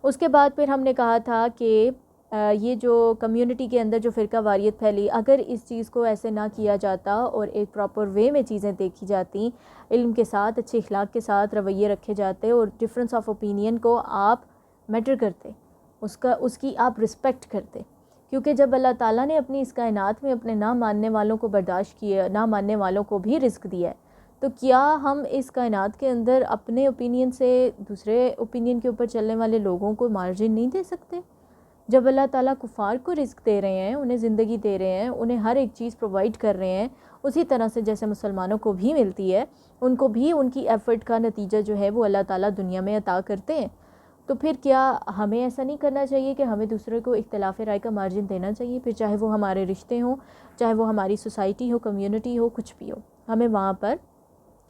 اس کے بعد پھر ہم نے کہا تھا کہ یہ جو کمیونٹی کے اندر جو فرقہ واریت پھیلی، اگر اس چیز کو ایسے نہ کیا جاتا اور ایک پراپر وے میں چیزیں دیکھی جاتی، علم کے ساتھ اچھے اخلاق کے ساتھ رویے رکھے جاتے اور ڈفرینس آف اوپینین کو آپ میٹر کرتے، اس کی آپ رسپیکٹ کرتے، کیونکہ جب اللہ تعالیٰ نے اپنی اس کائنات میں اپنے نہ ماننے والوں کو برداشت کیا، نہ ماننے والوں کو بھی رزق دیا ہے، تو کیا ہم اس کائنات کے اندر اپنے اوپینین سے دوسرے اوپینین کے اوپر چلنے والے لوگوں کو مارجن نہیں دے سکتے؟ جب اللہ تعالیٰ کفار کو رزق دے رہے ہیں، انہیں زندگی دے رہے ہیں، انہیں ہر ایک چیز پرووائڈ کر رہے ہیں، اسی طرح سے جیسے مسلمانوں کو بھی ملتی ہے، ان کو بھی ان کی ایفرٹ کا نتیجہ جو ہے وہ اللہ تعالیٰ دنیا میں عطا کرتے ہیں، تو پھر کیا ہمیں ایسا نہیں کرنا چاہیے کہ ہمیں دوسرے کو اختلاف رائے کا مارجن دینا چاہیے؟ پھر چاہے وہ ہمارے رشتے ہوں، چاہے وہ ہماری سوسائٹی ہو، کمیونٹی ہو، کچھ بھی ہو، ہمیں وہاں پر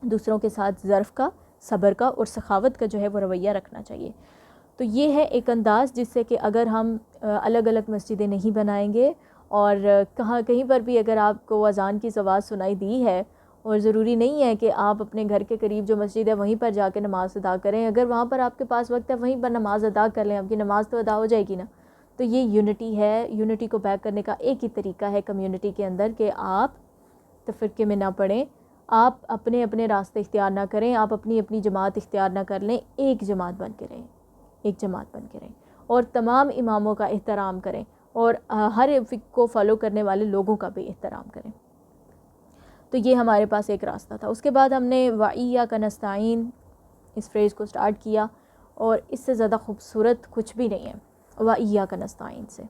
دوسروں کے ساتھ ظرف کا، صبر کا اور سخاوت کا جو ہے وہ رویہ رکھنا چاہیے۔ تو یہ ہے ایک انداز جس سے کہ اگر ہم الگ الگ مسجدیں نہیں بنائیں گے، اور کہیں پر بھی اگر آپ کو اذان کی آواز سنائی دی ہے، اور ضروری نہیں ہے کہ آپ اپنے گھر کے قریب جو مسجد ہے وہیں پر جا کے نماز ادا کریں، اگر وہاں پر آپ کے پاس وقت ہے وہیں پر نماز ادا کر لیں، آپ کی نماز تو ادا ہو جائے گی نا۔ تو یہ یونٹی ہے، یونٹی کو بیک کرنے کا ایک ہی طریقہ ہے کمیونٹی کے اندر کہ آپ تفرقے میں نہ پڑیں، آپ اپنے اپنے راستے اختیار نہ کریں، آپ اپنی اپنی جماعت اختیار نہ کر لیں، ایک جماعت بن کے رہیں، ایک جماعت بن کے رہیں، اور تمام اماموں کا احترام کریں، اور ہر فقہ کو فالو کرنے والے لوگوں کا بھی احترام کریں۔ تو یہ ہمارے پاس ایک راستہ تھا۔ اس کے بعد ہم نے وَإِيَّاكَ نَسْتَعِينُ اس فریز کو سٹارٹ کیا، اور اس سے زیادہ خوبصورت کچھ بھی نہیں ہے وَإِيَّاكَ نَسْتَعِينُ سے۔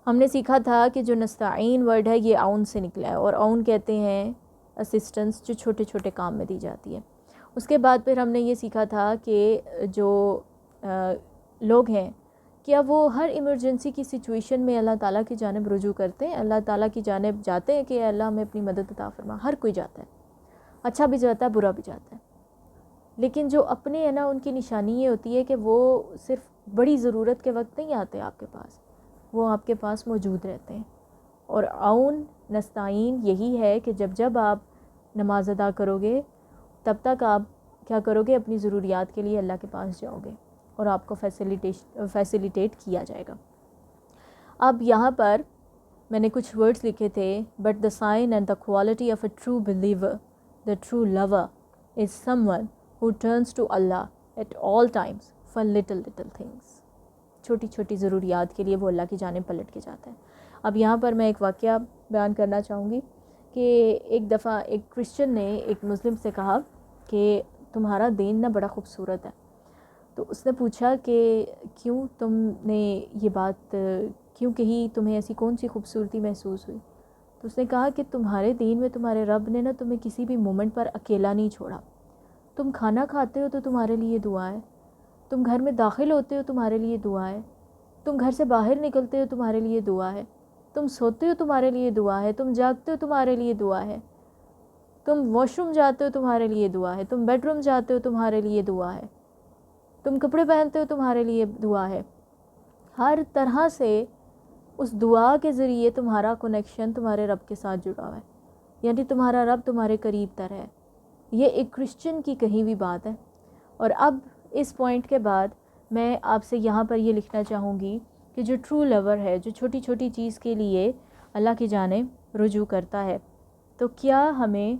ہم نے سیکھا تھا کہ جو نستعین ورڈ ہے یہ اون سے نکلا ہے، اور اون کہتے ہیں اسسٹنس جو چھوٹے چھوٹے کام میں دی جاتی ہے۔ اس کے بعد پھر ہم نے یہ سیکھا تھا کہ جو لوگ ہیں کیا وہ ہر ایمرجنسی کی سچویشن میں اللہ تعالیٰ کی جانب رجوع کرتے ہیں؟ اللہ تعالیٰ کی جانب جاتے ہیں کہ اے اللہ ہمیں اپنی مدد عطا فرما؟ ہر کوئی جاتا ہے، اچھا بھی جاتا ہے، برا بھی جاتا ہے. لیکن جو اپنے ہیں نا، ان کی نشانی یہ ہوتی ہے کہ وہ صرف بڑی ضرورت کے وقت نہیں آتے آپ کے پاس، وہ آپ کے پاس موجود رہتے ہیں. اور عون نستعین یہی ہے کہ جب جب آپ نماز ادا کرو گے تب تک آپ کیا کرو گے؟ اپنی ضروریات کے لیے اللہ کے پاس جاؤ گے اور آپ کو فیسیلیٹیٹ کیا جائے گا. اب یہاں پر میں نے کچھ ورڈز لکھے تھے. But the sign and the quality of a true believer, the true lover is someone who turns to Allah at all times for little things. چھوٹی چھوٹی ضروریات کے لیے وہ اللہ کی جانب پلٹ کے جاتا ہے. اب یہاں پر میں ایک واقعہ بیان کرنا چاہوں گی کہ ایک دفعہ ایک کرسچن نے ایک مسلم سے کہا کہ تمہارا دین نا بڑا خوبصورت ہے. تو اس نے پوچھا کہ کیوں تم نے یہ بات کیوں کہی، تمہیں ایسی کون سی خوبصورتی محسوس ہوئی؟ تو اس نے کہا کہ تمہارے دین میں تمہارے رب نے نا تمہیں کسی بھی مومنٹ پر اکیلا نہیں چھوڑا. تم کھانا کھاتے ہو تو تمہارے لیے دعا ہے، تم گھر میں داخل ہوتے ہو تمہارے لیے دعا ہے، تم گھر سے باہر نکلتے ہو تمہارے لیے دعا ہے، تم سوتے ہو تمہارے لیے دعا ہے، تم جاگتے ہو تمہارے لیے دعا ہے، تم واش روم جاتے ہو تمہارے لیے دعا ہے، تم بیڈ روم جاتے ہو تمہارے لیے دعا ہے، تم کپڑے پہنتے ہو تمہارے لیے دعا ہے. ہر طرح سے اس دعا کے ذریعے تمہارا کنیکشن تمہارے رب کے ساتھ جڑا ہوا ہے، یعنی تمہارا رب تمہارے قریب تر ہے. یہ ایک کرسچن کی کہیں بھی بات ہے. اور اب اس پوائنٹ کے بعد میں آپ سے یہاں پر یہ لکھنا چاہوں گی کہ جو ٹرو لور ہے، جو چھوٹی چھوٹی چیز کے لیے اللہ کی جانب رجوع کرتا ہے، تو کیا ہمیں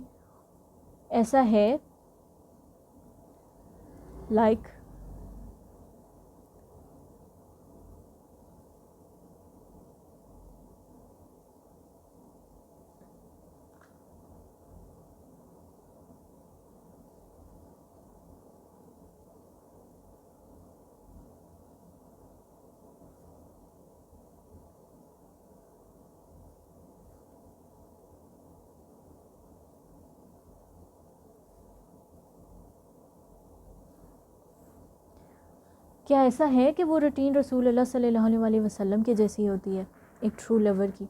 ایسا ہے لائک کیا ایسا ہے کہ وہ روٹین رسول اللہ صلی اللہ علیہ وسلم کے جیسی ہوتی ہے ایک ٹرو لور کی؟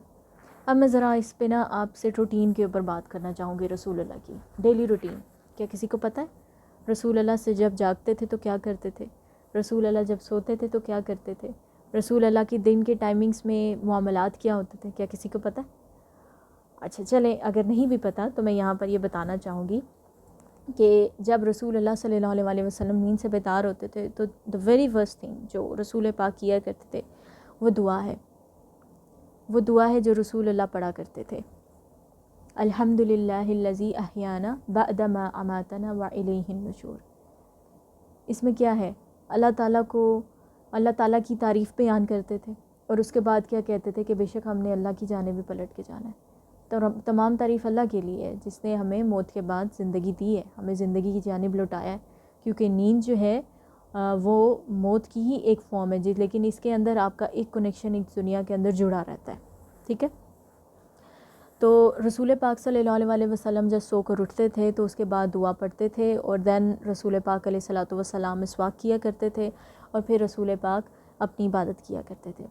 اب میں ذرا اس پہ نا آپ سے روٹین کے اوپر بات کرنا چاہوں گی. رسول اللہ کی ڈیلی روٹین کیا کسی کو پتہ ہے؟ رسول اللہ سے جب جاگتے تھے تو کیا کرتے تھے؟ رسول اللہ جب سوتے تھے تو کیا کرتے تھے؟ رسول اللہ کی دن کے ٹائمنگز میں معاملات کیا ہوتے تھے؟ کیا کسی کو پتہ ہے؟ اچھا چلیں، اگر نہیں بھی پتہ تو میں یہاں پر یہ بتانا چاہوں گی کہ جب رسول اللہ صلی اللہ علیہ وسلم نیند سے بیدار ہوتے تھے تو the very first thing جو رسول پاک کیا کرتے تھے وہ دعا ہے. وہ دعا ہے جو رسول اللہ پڑھا کرتے تھے. الحمدللہ الذی احیانا بعد ما اماتنا والیہ النشور. اس میں کیا ہے؟ اللہ تعالیٰ کی تعریف بیان کرتے تھے اور اس کے بعد کیا کہتے تھے کہ بے شک ہم نے اللہ کی جانب بھی پلٹ کے جانا ہے. تو تمام تعریف اللہ کے لیے ہے جس نے ہمیں موت کے بعد زندگی دی ہے، ہمیں زندگی کی جانب لوٹایا ہے. کیونکہ نیند جو ہے وہ موت کی ہی ایک فارم ہے لیکن اس کے اندر آپ کا ایک کنیکشن ایک دنیا کے اندر جڑا رہتا ہے. ٹھیک ہے؟ تو رسول پاک صلی اللہ علیہ وسلم جب سو کر اٹھتے تھے تو اس کے بعد دعا پڑھتے تھے اور دین رسول پاک علیہ الصلوۃ والسلام مسواک کیا کرتے تھے اور پھر رسول پاک اپنی عبادت کیا کرتے تھے.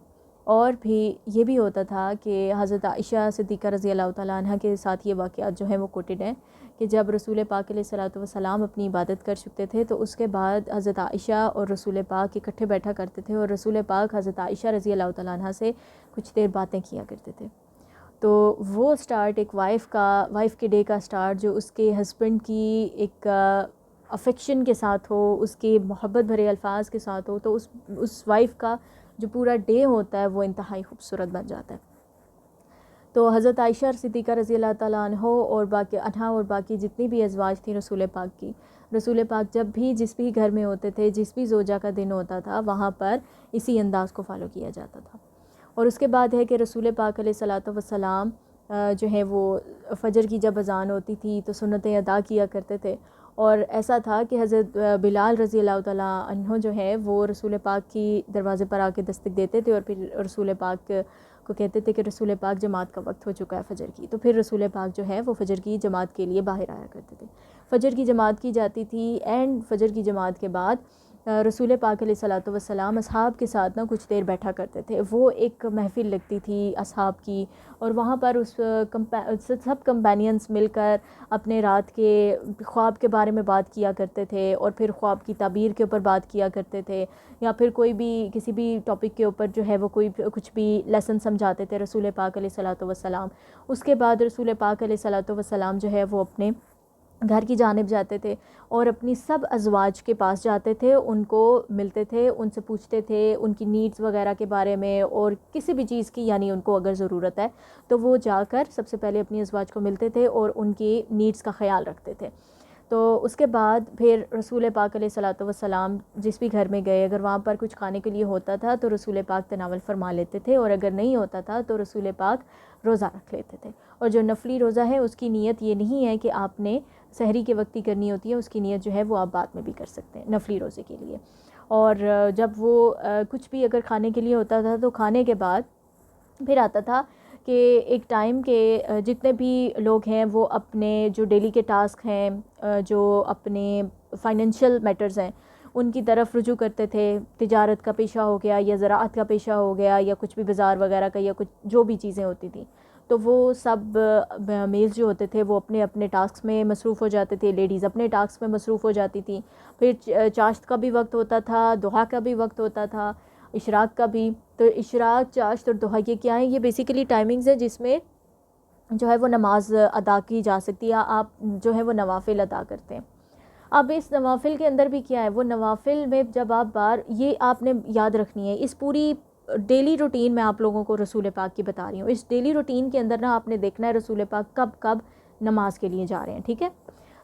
اور بھی یہ بھی ہوتا تھا کہ حضرت عائشہ صدیقہ رضی اللہ تعالیٰ عنہ کے ساتھ یہ واقعات جو ہیں وہ کوٹڈ ہیں کہ جب رسول پاک علیہ الصلوۃ والسلام اپنی عبادت کر چکتے تھے تو اس کے بعد حضرت عائشہ اور رسول پاک اکٹھے بیٹھا کرتے تھے اور رسول پاک حضرت عائشہ رضی اللہ تعالیٰ عنہ سے کچھ دیر باتیں کیا کرتے تھے. تو وہ سٹارٹ ایک وائف کے ڈے کا سٹارٹ جو اس کے ہسبینڈ کی ایک افیکشن کے ساتھ ہو، اس کے محبت بھرے الفاظ کے ساتھ ہو، تو اس وائف کا جو پورا ڈے ہوتا ہے وہ انتہائی خوبصورت بن جاتا ہے. تو حضرت عائشہ صدیقہ رضی اللہ تعالیٰ عنہ اور باقی جتنی بھی ازواج تھیں رسول پاک کی، رسول پاک جب بھی جس بھی گھر میں ہوتے تھے، جس بھی زوجہ کا دن ہوتا تھا وہاں پر اسی انداز کو فالو کیا جاتا تھا. اور اس کے بعد ہے کہ رسول پاک علیہ الصلوۃ والسلام جو ہے وہ فجر کی جب اذان ہوتی تھی تو سنتیں ادا کیا کرتے تھے. اور ایسا تھا کہ حضرت بلال رضی اللہ تعالیٰ عنہ جو ہے وہ رسول پاک کی دروازے پر آ کے دستک دیتے تھے اور پھر رسول پاک کو کہتے تھے کہ رسول پاک جماعت کا وقت ہو چکا ہے فجر کی. تو پھر رسول پاک جو ہے وہ فجر کی جماعت کے لیے باہر آیا کرتے تھے. فجر کی جماعت کی جاتی تھی اینڈ فجر کی جماعت کے بعد رسول پاک علیہ الصلوۃ والسلام اصحاب کے ساتھ نا کچھ دیر بیٹھا کرتے تھے. وہ ایک محفل لگتی تھی اصحاب کی, اور وہاں پر سب کمپینینس مل کر اپنے رات کے خواب کے بارے میں بات کیا کرتے تھے, اور پھر خواب کی تعبیر کے اوپر بات کیا کرتے تھے, یا پھر کوئی بھی کسی بھی ٹاپک کے اوپر جو ہے وہ کوئی کچھ بھی لیسن سمجھاتے تھے رسول پاک علیہ الصلوۃ والسلام. اس کے بعد رسول پاک علیہ الصلوۃ والسلام جو ہے وہ اپنے گھر کی جانب جاتے تھے, اور اپنی سب ازواج کے پاس جاتے تھے, ان کو ملتے تھے, ان سے پوچھتے تھے ان کی نیڈز وغیرہ کے بارے میں, اور کسی بھی چیز کی یعنی ان کو اگر ضرورت ہے تو وہ جا کر سب سے پہلے اپنی ازواج کو ملتے تھے اور ان کی نیڈز کا خیال رکھتے تھے. تو اس کے بعد پھر رسول پاک علیہ الصلوۃ والسلام جس بھی گھر میں گئے, اگر وہاں پر کچھ کھانے کے لیے ہوتا تھا تو رسول پاک تناول فرما لیتے تھے, اور اگر نہیں ہوتا تھا تو رسول پاک روزہ رکھ لیتے تھے. اور جو نفلی روزہ ہے اس کی نیت یہ نہیں ہے کہ آپ نے سحری کے وقت ہی کرنی ہوتی ہے, اس کی نیت جو ہے وہ آپ بعد میں بھی کر سکتے ہیں نفلی روزے کے لیے. اور جب وہ کچھ بھی اگر کھانے کے لیے ہوتا تھا تو کھانے کے بعد پھر آتا تھا کہ ایک ٹائم کے جتنے بھی لوگ ہیں وہ اپنے جو ڈیلی کے ٹاسک ہیں, جو اپنے فائنینشیل میٹرز ہیں, ان کی طرف رجوع کرتے تھے. تجارت کا پیشہ ہو گیا یا زراعت کا پیشہ ہو گیا یا کچھ بھی بازار وغیرہ کا یا کچھ جو بھی چیزیں ہوتی تھیں, تو وہ سب میلز جو ہوتے تھے وہ اپنے اپنے ٹاسک میں مصروف ہو جاتے تھے, لیڈیز اپنے ٹاسک میں مصروف ہو جاتی تھیں. پھر چاشت کا بھی وقت ہوتا تھا, ضحیٰ کا بھی وقت ہوتا تھا, اشراق کا بھی. تو اشراق, چاشت اور ضحیٰ یہ کیا ہیں؟ یہ بیسیکلی ٹائمنگز ہیں جس میں جو ہے وہ نماز ادا کی جا سکتی ہے, آپ جو ہے وہ نوافل ادا کرتے ہیں. اب اس نوافل کے اندر بھی کیا ہے, وہ نوافل میں جب آپ یہ آپ نے یاد رکھنی ہے, اس پوری ڈیلی روٹین میں آپ لوگوں کو رسول پاک کی بتا رہی ہوں. اس ڈیلی روٹین کے اندر نا آپ نے دیکھنا ہے رسول پاک کب کب نماز کے لیے جا رہے ہیں, ٹھیک ہے.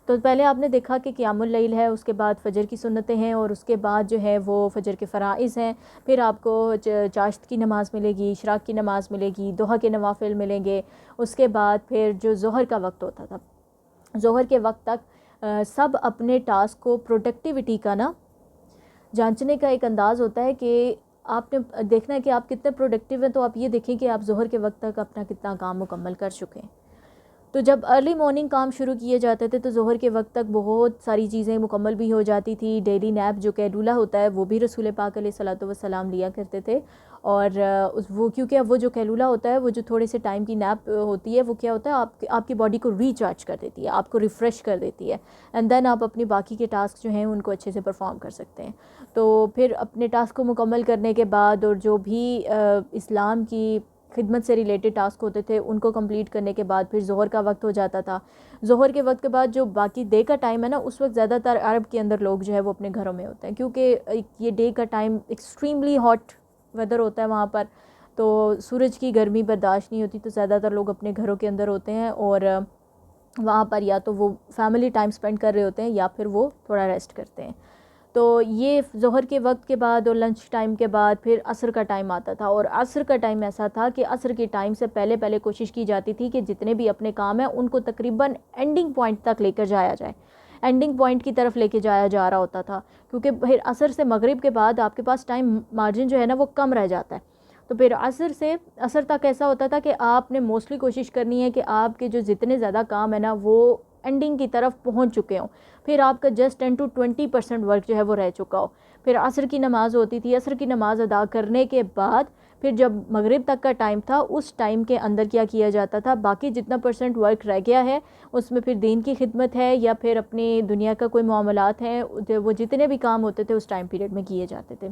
تو پہلے آپ نے دیکھا کہ قیام اللیل ہے, اس کے بعد فجر کی سنتیں ہیں, اور اس کے بعد جو ہے وہ فجر کے فرائض ہیں. پھر آپ کو چاشت کی نماز ملے گی, اشراق کی نماز ملے گی, ضحیٰ کے نوافل ملیں گے. اس کے بعد پھر جو ظہر کا وقت ہوتا تھا, ظہر کے وقت تک سب اپنے ٹاسک کو پروڈکٹیوٹی کا نا جانچنے کا ایک انداز ہوتا ہے کہ آپ نے دیکھنا ہے کہ آپ کتنے پروڈکٹیو ہیں. تو آپ یہ دیکھیں کہ آپ ظہر کے وقت تک اپنا کتنا کام مکمل کر چکے ہیں. تو جب ارلی مارننگ کام شروع کیے جاتے تھے تو ظہر کے وقت تک بہت ساری چیزیں مکمل بھی ہو جاتی تھی. ڈیلی نیپ جو قیلولہ ہوتا ہے وہ بھی رسول پاک علیہ الصلوۃ والسلام لیا کرتے تھے, اور وہ کیونکہ وہ جو قیلولہ ہوتا ہے وہ جو تھوڑے سے ٹائم کی نیپ ہوتی ہے, وہ کیا ہوتا ہے آپ کی باڈی کو ریچارج کر دیتی ہے, آپ کو ریفریش کر دیتی ہے, اینڈ دین آپ اپنی باقی کے ٹاسک جو ہیں ان کو اچھے سے پرفارم کر سکتے ہیں. تو پھر اپنے ٹاسک کو مکمل کرنے کے بعد, اور جو بھی اسلام کی خدمت سے ریلیٹڈ ٹاسک ہوتے تھے ان کو کمپلیٹ کرنے کے بعد پھر ظہر کا وقت ہو جاتا تھا. ظہر کے وقت کے بعد جو باقی ڈے کا ٹائم ہے نا, اس وقت زیادہ تر عرب کے اندر لوگ جو ہے وہ اپنے گھروں میں ہوتے ہیں, کیونکہ یہ ڈے کا ٹائم ایکسٹریملی ہاٹ ویدر ہوتا ہے وہاں پر, تو سورج کی گرمی برداشت نہیں ہوتی, تو زیادہ تر لوگ اپنے گھروں کے اندر ہوتے ہیں, اور وہاں پر یا تو وہ فیملی ٹائم سپینڈ کر رہے ہوتے ہیں یا پھر وہ تھوڑا ریسٹ کرتے ہیں. تو یہ ظہر کے وقت کے بعد اور لنچ ٹائم کے بعد پھر عصر کا ٹائم آتا تھا, اور عصر کا ٹائم ایسا تھا کہ عصر کے ٹائم سے پہلے کوشش کی جاتی تھی کہ جتنے بھی اپنے کام ہیں ان کو تقریباً اینڈنگ پوائنٹ تک لے کر جایا جائے, اینڈنگ پوائنٹ کی طرف لے کے جایا جا رہا ہوتا تھا, کیونکہ پھر عصر سے مغرب کے بعد آپ کے پاس ٹائم مارجن جو ہے نا وہ کم رہ جاتا ہے. تو پھر عصر سے عصر تک ایسا ہوتا تھا کہ آپ نے موسٹلی کوشش کرنی ہے کہ آپ کے جو جتنے زیادہ کام ہے نا وہ اینڈنگ کی طرف پہنچ چکے ہوں, پھر آپ کا جسٹ 10 to 20% ورک جو ہے وہ رہ چکا ہو. پھر عصر کی نماز ہوتی تھی, عصر کی نماز ادا کرنے کے بعد پھر جب مغرب تک کا ٹائم تھا, اس ٹائم کے اندر کیا جاتا تھا, باقی جتنا % ورک رہ گیا ہے اس میں پھر دین کی خدمت ہے یا پھر اپنی دنیا کا کوئی معاملات ہیں, وہ جتنے بھی کام ہوتے تھے اس ٹائم پیریڈ میں کیے جاتے تھے.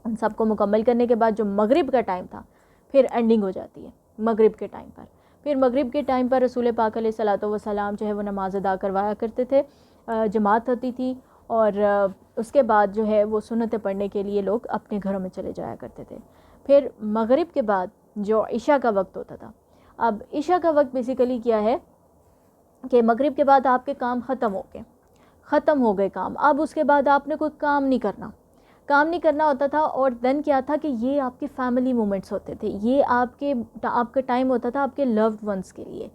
ان سب کو مکمل کرنے کے بعد جو مغرب کا ٹائم تھا پھر اینڈنگ ہو جاتی ہے مغرب کے ٹائم پر. پھر مغرب کے ٹائم پر رسول پاک علیہ الصلوۃ والسلام جو ہے وہ نماز ادا کروایا کرتے تھے, جماعت ہوتی تھی, اور اس کے بعد جو ہے وہ سنتیں پڑھنے کے لیے لوگ اپنے گھروں میں چلے جایا کرتے تھے. پھر مغرب کے بعد جو عشاء کا وقت ہوتا تھا, اب عشاء کا وقت بیسیکلی کیا ہے کہ مغرب کے بعد آپ کے کام ختم ہو گئے کام, اب اس کے بعد آپ نے کوئی کام نہیں کرنا ہوتا تھا. اور دین کیا تھا کہ یہ آپ کے فیملی مومنٹس ہوتے تھے, یہ آپ کا ٹائم ہوتا تھا آپ کے لوڈ ونس کے لیے.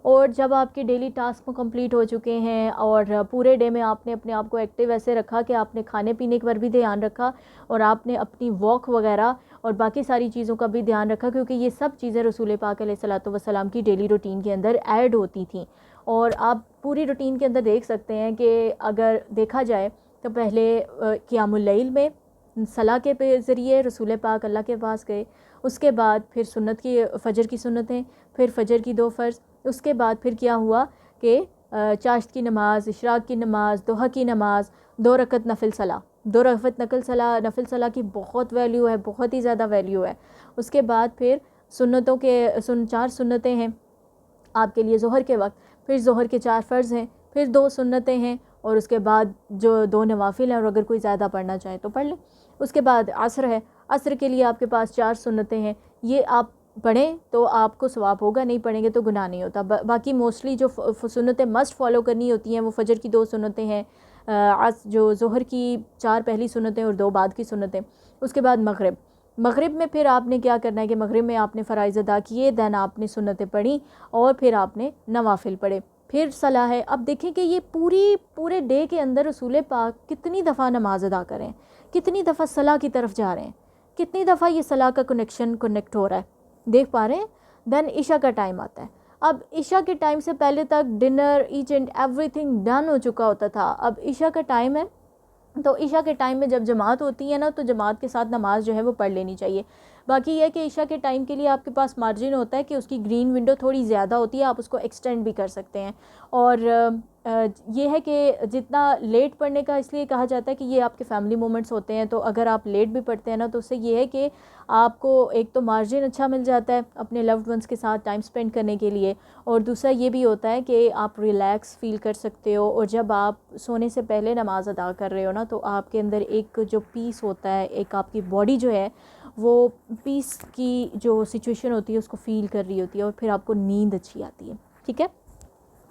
اور جب آپ کے ڈیلی ٹاسک کو کمپلیٹ ہو چکے ہیں اور پورے ڈے میں آپ نے اپنے آپ کو ایکٹیو ایسے رکھا کہ آپ نے کھانے پینے پر بھی دھیان رکھا, اور آپ نے اپنی واک وغیرہ اور باقی ساری چیزوں کا بھی دھیان رکھا, کیونکہ یہ سب چیزیں رسول پاک علیہ الصلوۃ والسلام کی ڈیلی روٹین کے اندر ایڈ ہوتی تھیں. اور آپ پوری روٹین کے اندر دیکھ سکتے ہیں کہ اگر دیکھا جائے تو پہلے قیام اللیل میں صلاح کے ذریعے رسول پاک اللہ کے پاس گئے، اس کے بعد پھر سنت کی فجر کی سنتیں، پھر فجر کی 2 فرض، اس کے بعد پھر کیا ہوا کہ چاشت کی نماز، اشراق کی نماز، ضحیٰ کی نماز، 2 رکعت نفل صلاح، 2 رکعت نفل صلاح کی بہت ویلیو ہے، بہت ہی زیادہ ویلیو ہے۔ اس کے بعد پھر سنتوں کے 4 سنتیں ہیں آپ کے لیے ظہر کے وقت، پھر ظہر کے 4 فرض ہیں، پھر 2 سنتیں ہیں، اور اس کے بعد جو 2 نوافل ہیں، اور اگر کوئی زیادہ پڑھنا چاہے تو پڑھ لیں۔ اس کے بعد عصر ہے، عصر کے لیے آپ کے پاس 4 سنتیں ہیں، یہ آپ پڑھیں تو آپ کو ثواب ہوگا، نہیں پڑھیں گے تو گناہ نہیں ہوتا۔ باقی موسٹلی جو سنتیں مسٹ فالو کرنی ہوتی ہیں وہ فجر کی 2 سنتیں ہیں، جو ظہر کی 4 پہلی سنتیں اور 2 بعد کی سنتیں۔ اس کے بعد مغرب میں پھر آپ نے کیا کرنا ہے کہ مغرب میں آپ نے فرائض ادا کیے، دین آپ نے سنتیں پڑھی، اور پھر آپ نے نوافل پڑھے، پھر صلاح ہے۔ اب دیکھیں کہ یہ پورے ڈے کے اندر رسول پاک کتنی دفعہ نماز ادا کریں، کتنی دفعہ صلاح کی طرف جا رہے ہیں، کتنی دفعہ یہ صلاح کا کنیکٹ ہو رہا ہے، دیکھ پا رہے ہیں۔ دین عشاء کا ٹائم آتا ہے، اب عشاء کے ٹائم سے پہلے تک dinner each and everything done ہو چکا ہوتا تھا۔ اب عشاء کا ٹائم ہے، تو عشاء کے ٹائم میں جب جماعت ہوتی ہے نا، تو جماعت کے ساتھ نماز جو ہے وہ پڑھ لینی چاہیے۔ باقی یہ کہ عشاء کے ٹائم کے لیے آپ کے پاس مارجن ہوتا ہے کہ اس کی گرین ونڈو تھوڑی زیادہ ہوتی ہے، آپ اس کو ایکسٹینڈ بھی کر سکتے ہیں۔ اور یہ ہے کہ جتنا لیٹ پڑھنے کا اس لیے کہا جاتا ہے کہ یہ آپ کے فیملی مومنٹس ہوتے ہیں، تو اگر آپ لیٹ بھی پڑھتے ہیں نا، تو اس سے یہ ہے کہ آپ کو ایک تو مارجن اچھا مل جاتا ہے اپنے لوڈ ونس کے ساتھ ٹائم سپینڈ کرنے کے لیے، اور دوسرا یہ بھی ہوتا ہے کہ آپ ریلیکس فیل کر سکتے ہو، اور جب آپ سونے سے پہلے نماز ادا کر رہے ہو نا، تو آپ کے اندر ایک جو پیس ہوتا ہے، ایک آپ کی باڈی جو ہے وہ پیس کی جو سچویشن ہوتی ہے اس کو فیل کر رہی ہوتی ہے، اور پھر آپ کو نیند اچھی آتی ہے۔ ٹھیک ہے،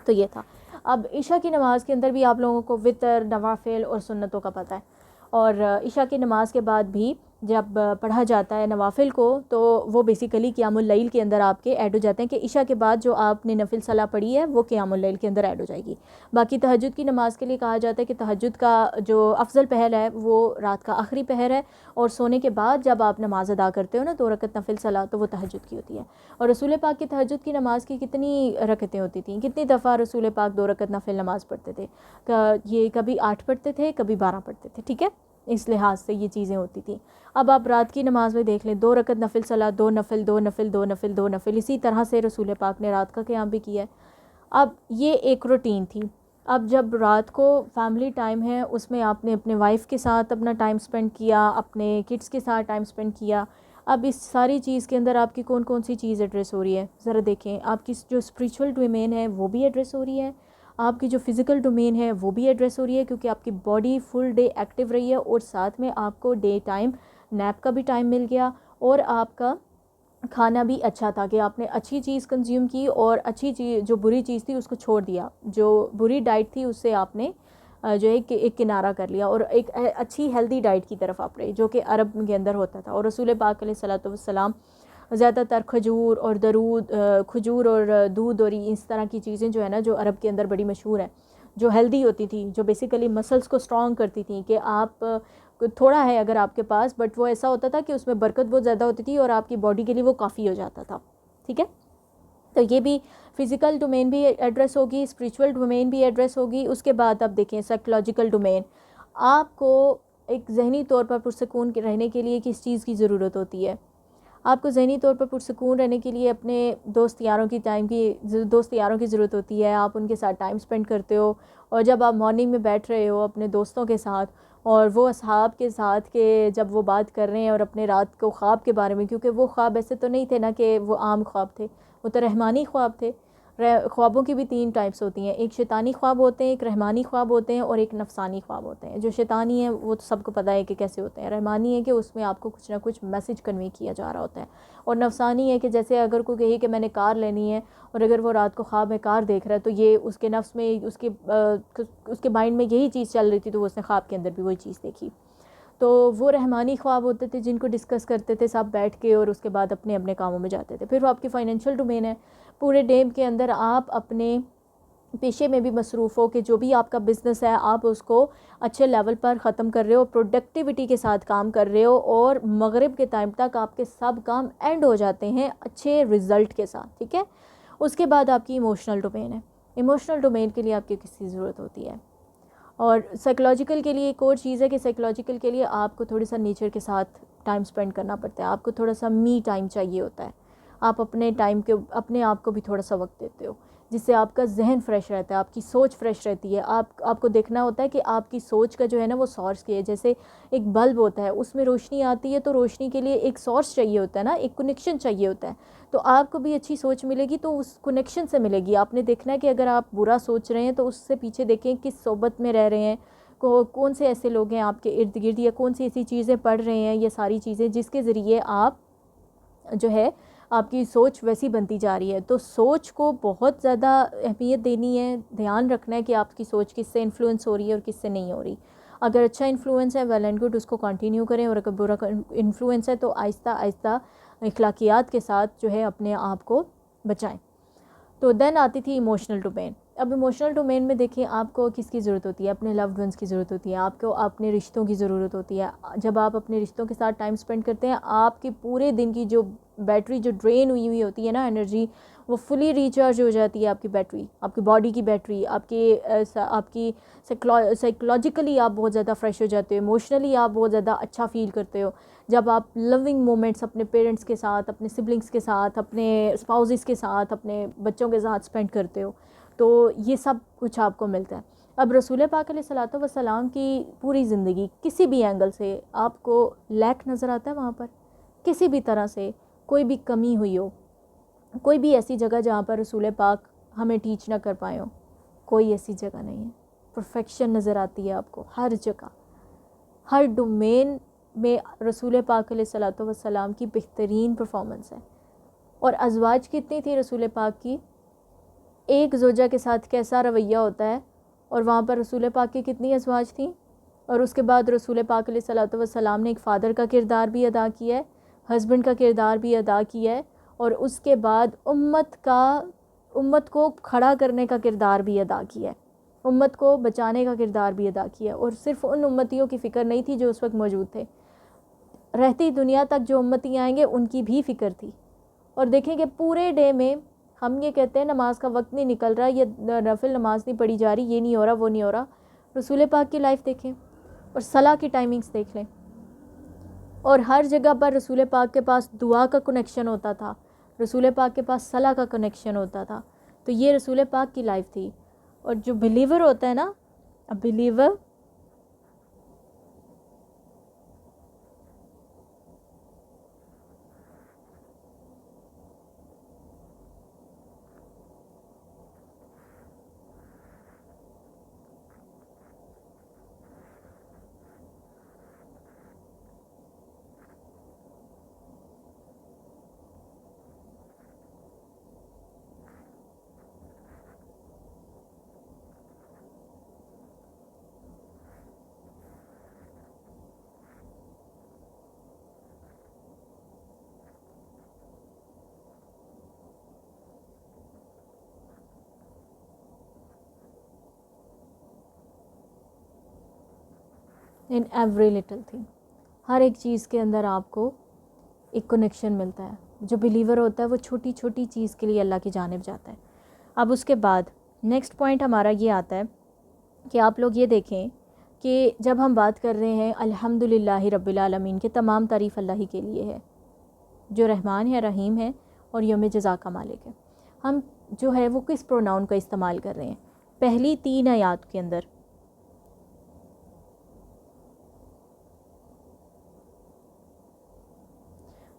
تو یہ تھا۔ اب عشاء کی نماز کے اندر بھی آپ لوگوں کو وطر، نوافل اور سنتوں کا پتہ ہے، اور عشاء کی نماز کے بعد بھی جب پڑھا جاتا ہے نوافل کو، تو وہ بیسیکلی قیام اللیل کے اندر آپ کے ایڈ ہو جاتے ہیں، کہ عشاء کے بعد جو آپ نے نفل صلاح پڑھی ہے وہ قیام اللیل کے اندر ایڈ ہو جائے گی۔ باقی تہجد کی نماز کے لیے کہا جاتا ہے کہ تہجد کا جو افضل پہر ہے وہ رات کا آخری پہر ہے، اور سونے کے بعد جب آپ نماز ادا کرتے ہو نا 2 رکعت نفل صلاح، تو وہ تہجد کی ہوتی ہے۔ اور رسول پاک کی تہجد کی نماز کی کتنی رکعتیں ہوتی تھیں، کتنی دفعہ رسول پاک 2 رکعت نفل نماز پڑھتے تھے؟ یہ کبھی 8 پڑھتے تھے، کبھی 12 پڑھتے تھے۔ ٹھیک ہے، اس لحاظ سے یہ چیزیں ہوتی تھیں۔ اب آپ رات کی نماز میں دیکھ لیں، 2 رکعت نفل صلاح، 2 نفل 2 نفل 2 نفل 2 نفل، اسی طرح سے رسول پاک نے رات کا قیام بھی کیا ہے۔ اب یہ ایک روٹین تھی۔ اب جب رات کو فیملی ٹائم ہے، اس میں آپ نے اپنے وائف کے ساتھ اپنا ٹائم سپینڈ کیا، اپنے کڈس کے ساتھ ٹائم سپینڈ کیا۔ اب اس ساری چیز کے اندر آپ کی کون کون سی چیز ایڈریس ہو رہی ہے، ذرا دیکھیں۔ آپ کی جو اسپریچول ڈومین ہے وہ بھی ایڈریس ہو رہی ہے، آپ کی جو فزیکل ڈومین ہے وہ بھی ایڈریس ہو رہی ہے، کیونکہ آپ کی باڈی فل ڈے ایکٹیو رہی ہے، اور ساتھ میں آپ کو ڈے ٹائم نیپ کا بھی ٹائم مل گیا، اور آپ کا کھانا بھی اچھا تھا کہ آپ نے اچھی چیز کنزیوم کی، اور اچھی چیز جو بری چیز تھی اس کو چھوڑ دیا، جو بری ڈائٹ تھی اس سے آپ نے جو ہے کہ ایک کنارہ کر لیا، اور ایک اچھی ہیلدی ڈائٹ کی طرف آپ رہے، جو کہ عرب کے اندر ہوتا تھا۔ اور رسول پاک علیہ الصلوۃ والسلام زیادہ تر کھجور اور دودھ اور اس طرح کی چیزیں جو ہے نا، جو عرب کے اندر بڑی مشہور ہیں، جو ہیلدی ہوتی تھی، جو بیسیکلی مسلس کو اسٹرانگ کرتی تھیں، کہ آپ تھوڑا ہے اگر آپ کے پاس، بٹ وہ ایسا ہوتا تھا کہ اس میں برکت بہت زیادہ ہوتی تھی، اور آپ کی باڈی کے لیے وہ کافی ہو جاتا تھا۔ ٹھیک ہے، تو یہ بھی فزیکل ڈومین بھی ایڈریس ہوگی، اسپریچول ڈومین بھی ایڈریس ہوگی۔ اس کے بعد آپ دیکھیں سائیکولوجیکل ڈومین، آپ کو ایک ذہنی طور پر پرسکون رہنے کے لیے کس چیز کی ضرورت ہوتی ہے؟ آپ کو ذہنی طور پر پرسکون رہنے کے لیے اپنے دوست یاروں کی ضرورت ہوتی ہے، آپ ان کے ساتھ ٹائم سپینڈ کرتے ہو، اور جب آپ مارننگ میں بیٹھ رہے ہو اپنے دوستوں کے ساتھ، اور وہ اصحاب کے ساتھ کہ جب وہ بات کر رہے ہیں اور اپنے رات کو خواب کے بارے میں، کیونکہ وہ خواب ایسے تو نہیں تھے نا کہ وہ عام خواب تھے، وہ تو رحمانی خواب تھے۔ خوابوں کی بھی 3 ٹائپس ہوتی ہیں، ایک شیطانی خواب ہوتے ہیں، ایک رحمانی خواب ہوتے ہیں، اور ایک نفسانی خواب ہوتے ہیں۔ جو شیطانی ہیں وہ تو سب کو پتہ ہے کہ کیسے ہوتے ہیں، رحمانی ہے کہ اس میں آپ کو کچھ نہ کچھ میسج کنوے کیا جا رہا ہوتا ہے، اور نفسانی ہے کہ جیسے اگر کوئی کہے کہ میں نے کار لینی ہے، اور اگر وہ رات کو خواب میں کار دیکھ رہا ہے، تو یہ اس کے نفس میں اس کے مائنڈ میں یہی چیز چل رہی تھی، تو وہ اس نے خواب کے اندر بھی وہی چیز دیکھی۔ تو وہ رحمانی خواب ہوتے تھے جن کو ڈسکس کرتے تھے سب بیٹھ کے، اور اس کے بعد اپنے اپنے کاموں میں جاتے تھے۔ پھر وہ آپ کی فائنینشیل ڈومین ہے، پورے ڈے کے اندر آپ اپنے پیشے میں بھی مصروف ہو، کہ جو بھی آپ کا بزنس ہے آپ اس کو اچھے لیول پر ختم کر رہے ہو، پروڈکٹیوٹی کے ساتھ کام کر رہے ہو، اور مغرب کے ٹائم تک آپ کے سب کام اینڈ ہو جاتے ہیں اچھے رزلٹ کے ساتھ۔ ٹھیک ہے، اس کے بعد آپ کی ایموشنل ڈومین ہے۔ ایموشنل ڈومین کے لیے آپ کی کس کی ضرورت ہوتی ہے؟ اور سائیکولوجیکل کے لیے ایک اور چیز ہے کہ سائیکولوجیکل کے لیے آپ کو تھوڑا سا نیچر کے ساتھ ٹائم اسپینڈ کرنا پڑتا ہے، آپ کو تھوڑا سا می ٹائم چاہیے ہوتا ہے، آپ اپنے ٹائم کے اپنے آپ کو بھی تھوڑا سا وقت دیتے ہو، جس سے آپ کا ذہن فریش رہتا ہے، آپ کی سوچ فریش رہتی ہے. آپ کو دیکھنا ہوتا ہے کہ آپ کی سوچ کا جو ہے نا وہ سورس کیا ہے. جیسے ایک بلب ہوتا ہے، اس میں روشنی آتی ہے تو روشنی کے لیے ایک سورس چاہیے ہوتا ہے نا، ایک کنیکشن چاہیے ہوتا ہے. تو آپ کو بھی اچھی سوچ ملے گی تو اس کنیکشن سے ملے گی. آپ نے دیکھنا ہے کہ اگر آپ برا سوچ رہے ہیں تو اس سے پیچھے دیکھیں کس صحبت میں رہ رہے ہیں، کون سے ایسے لوگ ہیں آپ کے ارد گرد، یا کون سی ایسی چیزیں پڑھ رہے ہیں، یہ ساری چیزیں جس کے ذریعے آپ جو ہے آپ کی سوچ ویسی بنتی جا رہی ہے. تو سوچ کو بہت زیادہ اہمیت دینی ہے، دھیان رکھنا ہے کہ آپ کی سوچ کس سے انفلوئنس ہو رہی ہے اور کس سے نہیں ہو رہی. اگر اچھا انفلوئنس ہے ویل اینڈ گڈ، اس کو کنٹینیو کریں، اور اگر برا انفلوئنس ہے تو آہستہ آہستہ اخلاقیات کے ساتھ جو ہے اپنے آپ کو بچائیں. تو دین آتی تھی ایموشنل ڈومین. اب ایموشنل ڈومین میں دیکھیں آپ کو کس کی ضرورت ہوتی ہے، اپنے لوڈ ونس کی ضرورت ہوتی ہے، آپ کو اپنے رشتوں کی ضرورت ہوتی ہے. جب آپ اپنے رشتوں کے ساتھ ٹائم اسپینڈ کرتے ہیں، آپ کی پورے دن کی جو بیٹری جو ڈرین ہوئی ہوتی ہے نا انرجی، وہ فلی ریچارج ہو جاتی ہے. آپ کی بیٹری، آپ کی باڈی کی بیٹری، آپ کی سائیکولوجیکلی آپ بہت زیادہ فریش ہو جاتے ہو، ایموشنلی آپ بہت زیادہ اچھا فیل کرتے ہو. جب آپ لوننگ مومنٹس اپنے پیرنٹس کے ساتھ، اپنے سبلنگس کے ساتھ، اپنے اسپاؤزز کے ساتھ، اپنے بچوں کے ساتھ اسپینڈ کرتے ہو، تو یہ سب کچھ آپ کو ملتا ہے. اب رسول پاک علیہ الصلوۃ والسلام کی پوری زندگی کسی بھی اینگل سے آپ کو لیک نظر آتا ہے وہاں پر؟ کسی بھی طرح سے کوئی بھی کمی ہوئی ہو، کوئی بھی ایسی جگہ جہاں پر رسول پاک ہمیں ٹیچ نہ کر پائے ہوں، کوئی ایسی جگہ نہیں ہے. پرفیکشن نظر آتی ہے آپ کو ہر جگہ، ہر ڈومین میں رسول پاک علیہ الصلوۃ والسلام کی بہترین پرفارمنس ہے. اور ازواج کتنی تھی رسول پاک کی، ایک زوجہ کے ساتھ کیسا رویہ ہوتا ہے، اور وہاں پر رسول پاک کی کتنی ازواج تھیں. اور اس کے بعد رسول پاک علیہ الصلوۃ والسلام نے ایک فادر کا کردار بھی ادا کیا ہے، ہسبینڈ کا کردار بھی ادا کیا ہے، اور اس کے بعد امت کو کھڑا کرنے کا کردار بھی ادا کیا ہے، امت کو بچانے کا کردار بھی ادا کیا ہے. اور صرف ان امتیوں کی فکر نہیں تھی جو اس وقت موجود تھے، رہتی دنیا تک جو امتی آئیں گے ان کی بھی فکر تھی. اور دیکھیں کہ پورے ڈے میں ہم یہ کہتے ہیں نماز کا وقت نہیں نکل رہا، یہ نفل نماز نہیں پڑھی جا رہی، یہ نہیں ہو رہا، وہ نہیں ہو رہا. رسول پاک کی لائف دیکھیں اور صلاح کی ٹائمنگز دیکھ لیں، اور ہر جگہ پر رسول پاک کے پاس دعا کا کنیکشن ہوتا تھا، رسول پاک کے پاس صلاح کا کنیکشن ہوتا تھا. تو یہ رسول پاک کی لائف تھی. اور جو بلیور ہوتا ہے نا، believer in every little thing, ہر ایک چیز کے اندر آپ کو ایک کنیکشن ملتا ہے. جو بلیور ہوتا ہے وہ چھوٹی چھوٹی چیز کے لیے اللہ کی جانب جاتا ہے. اب اس کے بعد نیکسٹ پوائنٹ ہمارا یہ آتا ہے کہ آپ لوگ یہ دیکھیں کہ جب ہم بات کر رہے ہیں الحمدللہ رب العالمین، کے تمام تعریف اللہ ہی کے لیے ہے جو رحمان ہے، رحیم ہے، اور یوم جزا کا مالک ہے. ہم جو ہے وہ کس پروناؤن کا استعمال کر رہے ہیں؟ پہلی 3 آیات کے اندر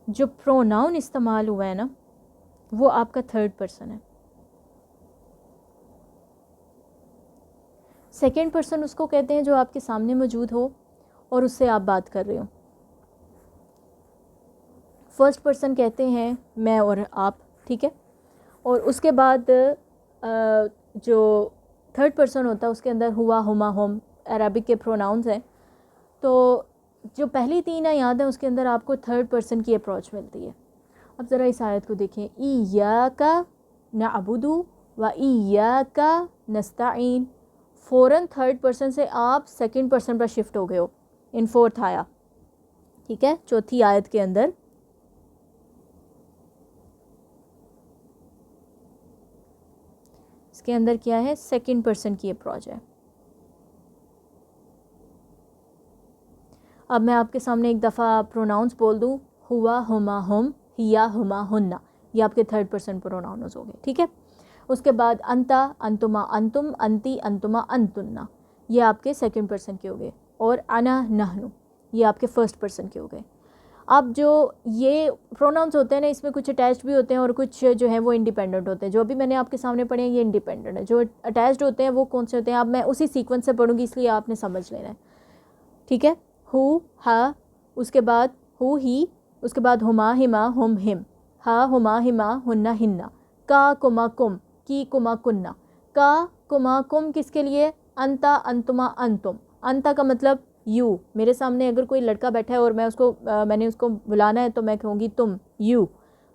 جو پروناؤن استعمال ہوا ہے نا، وہ آپ کا 3rd پرسن ہے. سیکنڈ پرسن اس کو کہتے ہیں جو آپ کے سامنے موجود ہو اور اس سے آپ بات کر رہے ہو. فرسٹ پرسن کہتے ہیں میں اور آپ، ٹھیک ہے. اور اس کے بعد جو 3rd پرسن ہوتا ہے اس کے اندر ہوا، ہما، ہم عربک کے پروناؤنز ہیں. تو جو پہلی 3 آیات ہیں اس کے اندر آپ کو 3rd پرسن کی اپروچ ملتی ہے. اب ذرا اس آیت کو دیکھیں، ایاک نعبد و ایاک نستعین. فوراً 3rd پرسن سے آپ 2nd پرسن پر شفٹ ہو گئے ہو ان 4th آیا، ٹھیک ہے. 4تھی آیت کے اندر اس کے اندر کیا ہے؟ 2nd پرسن کی اپروچ ہے. اب میں آپ کے سامنے ایک دفعہ پروناؤنس بول دوں، ہوا، ہما، ہم، ہیا، ہما، ہننا، یہ آپ کے تھرڈ پرسن پروناؤنز ہو گئے، ٹھیک ہے. اس کے بعد انتا، انتما، انتم، انتی، انتما، انتنا، یہ آپ کے سیکنڈ پرسن کے ہو گئے. اور انا، نحنو، یہ آپ کے فرسٹ پرسن کے ہو گئے. اب جو یہ پروناؤنس ہوتے ہیں نا، اس میں کچھ اٹیچڈ بھی ہوتے ہیں اور کچھ جو ہیں وہ انڈیپینڈنٹ ہوتے ہیں. جو بھی میں نے آپ کے سامنے پڑھے ہیں یہ انڈیپینڈنٹ ہے. جو اٹیچڈ ہوتے ہیں وہ کون سے ہوتے ہیں، اب میں اسی سیکوینس سے پڑھوں گی، اس لیے آپ نے سمجھ لینا ہے، ٹھیک ہے. ہو، ہا، اس کے بعد ہو، ہی، اس کے بعد ہما، ہما، ہم، ہم، ہا، ہما، ہما، ہننا، ہننا، کا، کما، کم، کی، کما، کننا. کا، کما، کم کس کے لیے؟ انتا، انتما، انتم. انتا کا مطلب یو. میرے سامنے اگر کوئی لڑکا بیٹھا ہے اور میں نے اس کو بلانا ہے تو میں کہوں گی تم، یو،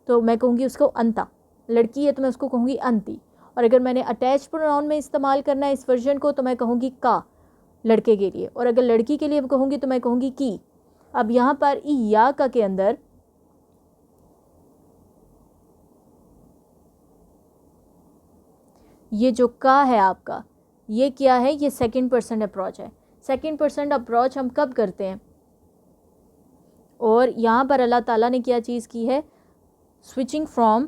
تو میں کہوں گی اس کو انتا. لڑکی ہے تو میں اس کو کہوں گی انتی. اور اگر میں نے اٹیچ پروناؤن میں استعمال کرنا ہے اس ورژن کو تو میں کہوں گی کا، لڑکے کے لیے. اور اگر لڑکی کے لیے کہوں گی تو میں کہوں گی کی. اب یہاں پر یا کا کے اندر یہ جو کا ہے آپ کا، یہ کیا ہے؟ یہ سیکنڈ پرسن اپروچ ہے. سیکنڈ پرسن اپروچ ہم کب کرتے ہیں؟ اور یہاں پر اللہ تعالیٰ نے کیا چیز کی ہے؟ Switching from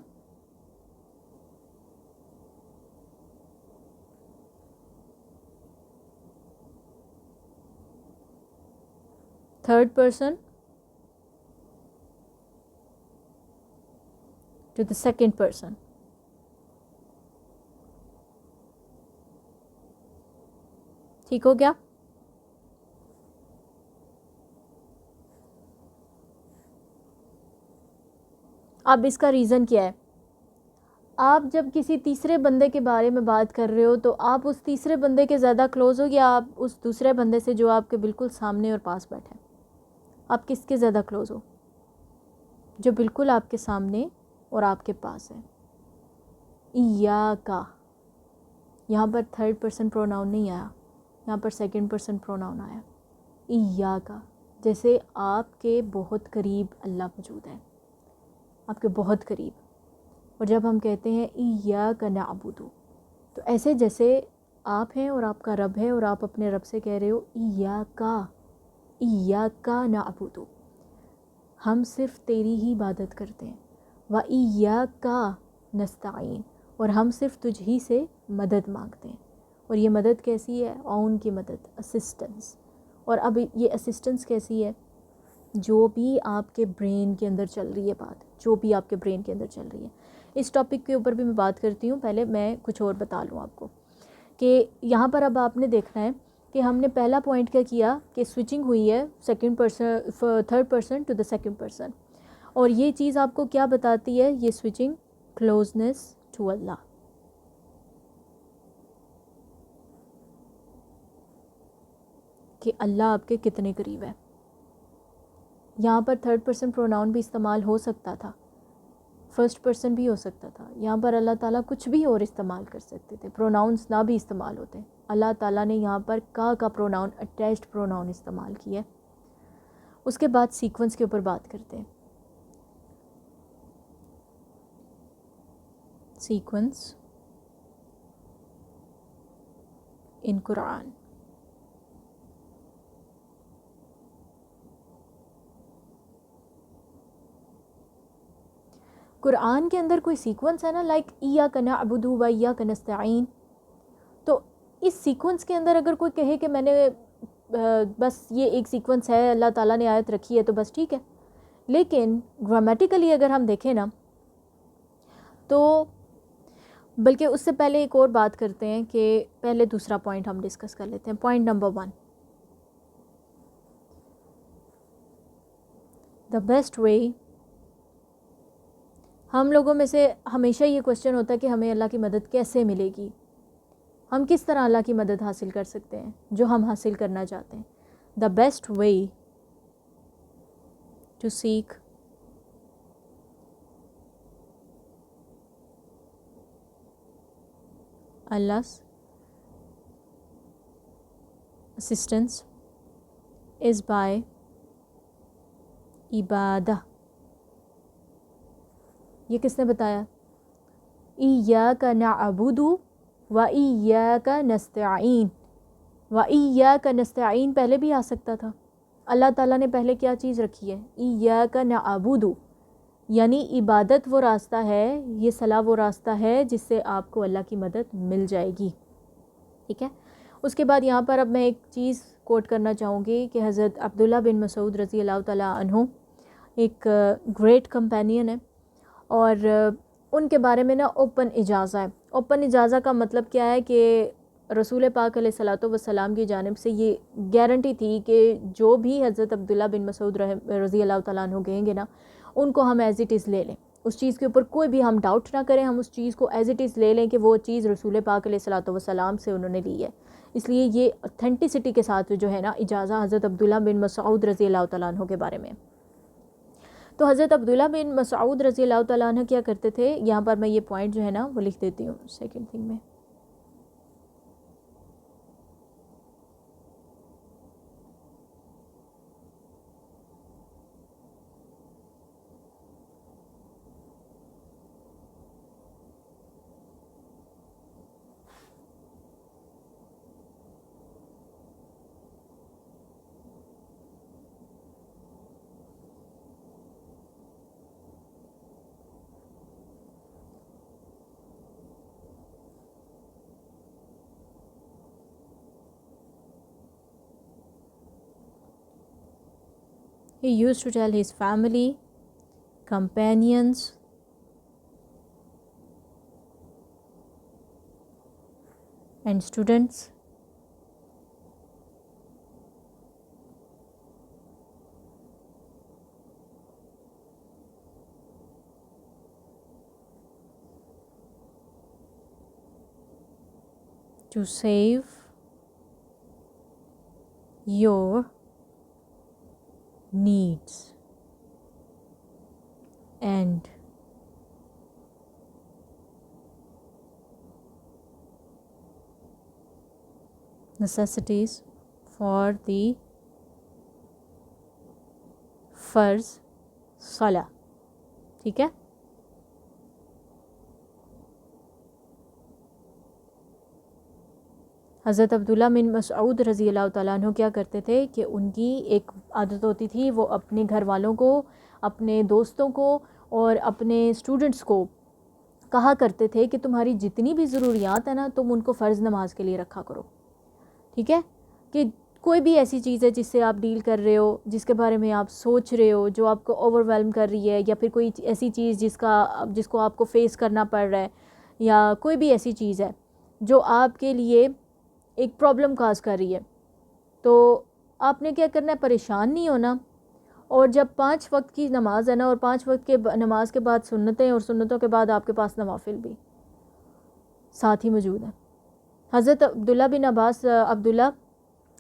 third person to the second person. ٹھیک ہو گیا؟ اب اس کا ریزن کیا ہے؟ آپ جب کسی تیسرے بندے کے بارے میں بات کر رہے ہو تو آپ اس تیسرے بندے کے زیادہ کلوز ہو یا آپ اس دوسرے بندے سے جو آپ کے بالکل سامنے اور پاس بیٹھے ہیں؟ آپ کس کے زیادہ کلوز ہو؟ جو بالکل آپ کے سامنے اور آپ کے پاس ہے. ایاکا، یہاں پر تھرڈ پرسن پروناؤن نہیں آیا، یہاں پر سیکنڈ پرسن پروناؤن آیا. ایاکا، جیسے آپ کے بہت قریب اللہ موجود ہے، آپ کے بہت قریب. اور جب ہم کہتے ہیں ایاکا نعبد، تو ایسے جیسے آپ ہیں اور آپ کا رب ہے اور آپ اپنے رب سے کہہ رہے ہو ایاکا نعبد، ہم صرف تیری ہی عبادت کرتے ہیں. وَإِيَّاكَ نَسْتَعِينُ، اور ہم صرف تجھ ہی سے مدد مانگتے ہیں. اور یہ مدد کیسی ہے؟ عون کی مدد، اسسٹنس. اور اب یہ اسسٹنس کیسی ہے؟ جو بھی آپ کے برین کے اندر چل رہی ہے بات، جو بھی آپ کے برین کے اندر چل رہی ہے. اس ٹاپک کے اوپر بھی میں بات کرتی ہوں، پہلے میں کچھ اور بتا لوں آپ کو کہ یہاں پر اب آپ نے دیکھنا ہے کہ ہم نے پہلا پوائنٹ کیا کیا کہ سوئچنگ ہوئی ہے third person to the second person. اور یہ چیز آپ کو کیا بتاتی ہے؟ یہ سوئچنگ کلوزنس ٹو اللہ. کہ اللہ آپ کے کتنے قریب ہے. یہاں پر تھرڈ پرسن پروناؤن بھی استعمال ہو سکتا تھا، فرسٹ پرسن بھی ہو سکتا تھا. یہاں پر اللہ تعالیٰ کچھ بھی اور استعمال کر سکتے تھے، پروناؤنس نہ بھی استعمال ہوتے. اللہ تعالیٰ نے یہاں پر کا پروناؤن، اٹیچڈ پروناؤن استعمال کیا. اس کے بعد سیکوینس کے اوپر بات کرتے ہیں. سیکوینس ان قرآن. قرآن کے اندر کوئی سیکوینس ہے نا، لائک ایاک نعبد و ایاک نستعین، تو اس سیکوینس کے اندر اگر کوئی کہے کہ میں نے بس یہ ایک سیکوینس ہے، اللہ تعالیٰ نے آیت رکھی ہے تو بس ٹھیک ہے. لیکن گرامیٹیکلی اگر ہم دیکھیں نا، تو بلکہ اس سے پہلے ایک اور بات کرتے ہیں کہ پہلے دوسرا پوائنٹ ہم ڈسکس کر لیتے ہیں. پوائنٹ نمبر 1، دا بیسٹ وے. ہم لوگوں میں سے ہمیشہ یہ کوشچن ہوتا ہے کہ ہمیں اللہ کی مدد کیسے ملے گی، ہم کس طرح اللہ کی مدد حاصل کر سکتے ہیں جو ہم حاصل کرنا چاہتے ہیں. The best way to seek Allah's assistance is by عبادہ. یہ کس نے بتایا؟ ایاک نعبد و ایاک نستعین. و ایاک نستعین پہلے بھی آ سکتا تھا، اللہ تعالیٰ نے پہلے کیا چیز رکھی ہے؟ ایاک نعبد، یعنی عبادت وہ راستہ ہے، یہ صلاح وہ راستہ ہے جس سے آپ کو اللہ کی مدد مل جائے گی. ٹھیک ہے. اس کے بعد یہاں پر اب میں ایک چیز کوٹ کرنا چاہوں گی کہ حضرت عبداللہ بن مسعود رضی اللہ تعالیٰ عنہ ایک گریٹ کمپینین ہے، اور ان کے بارے میں نا اوپن اجازہ ہے. اوپن اجازہ کا مطلب کیا ہے کہ رسول پاک علیہ الصلوۃ والسلام کی جانب سے یہ گارنٹی تھی کہ جو بھی حضرت عبداللہ بن مسعود رضی اللہ تعالیٰ عنہ کہیں گے نا، ان کو ہم ایز اٹ از لے لیں، اس چیز کے اوپر کوئی بھی ہم ڈاؤٹ نہ کریں، ہم اس چیز کو ایز اٹ از لے لیں کہ وہ چیز رسول پاک علیہ الصلوۃ والسلام سے انہوں نے لی ہے. اس لیے یہ اتھینٹسٹی کے ساتھ جو ہے نا اجازہ حضرت عبداللہ بن مسعود رضی اللہ تعالیٰ عنہ کے بارے میں. تو حضرت عبداللہ بن مسعود رضی اللہ تعالیٰ عنہ کیا کرتے تھے، یہاں پر میں یہ پوائنٹ جو ہے نا وہ لکھ دیتی ہوں سیکنڈ تھنگ میں. He used to tell his family, companions, and students to save your needs and necessities for the فرض صلاح. ٹھیک ہے. حضرت عبداللہ بن مسعود رضی اللہ تعالیٰ عنہ کیا کرتے تھے کہ ان کی ایک عادت ہوتی تھی، وہ اپنے گھر والوں کو، اپنے دوستوں کو اور اپنے اسٹوڈنٹس کو کہا کرتے تھے کہ تمہاری جتنی بھی ضروریات ہیں نا، تم ان کو فرض نماز کے لیے رکھا کرو. ٹھیک ہے. کہ کوئی بھی ایسی چیز ہے جس سے آپ ڈیل کر رہے ہو، جس کے بارے میں آپ سوچ رہے ہو، جو آپ کو اوور ویلم کر رہی ہے، یا پھر کوئی ایسی چیز جس کو آپ کو فیس کرنا پڑ رہا ہے، یا کوئی بھی ایسی چیز ہے جو آپ کے لیے ایک پرابلم کاز کر رہی ہے، تو آپ نے کیا کرنا ہے؟ پریشان نہیں ہونا. اور جب 5 وقت کی نماز ہے نا، اور 5 وقت کے نماز کے بعد سنتیں، اور سنتوں کے بعد آپ کے پاس نوافل بھی ساتھ ہی موجود ہیں. حضرت عبداللہ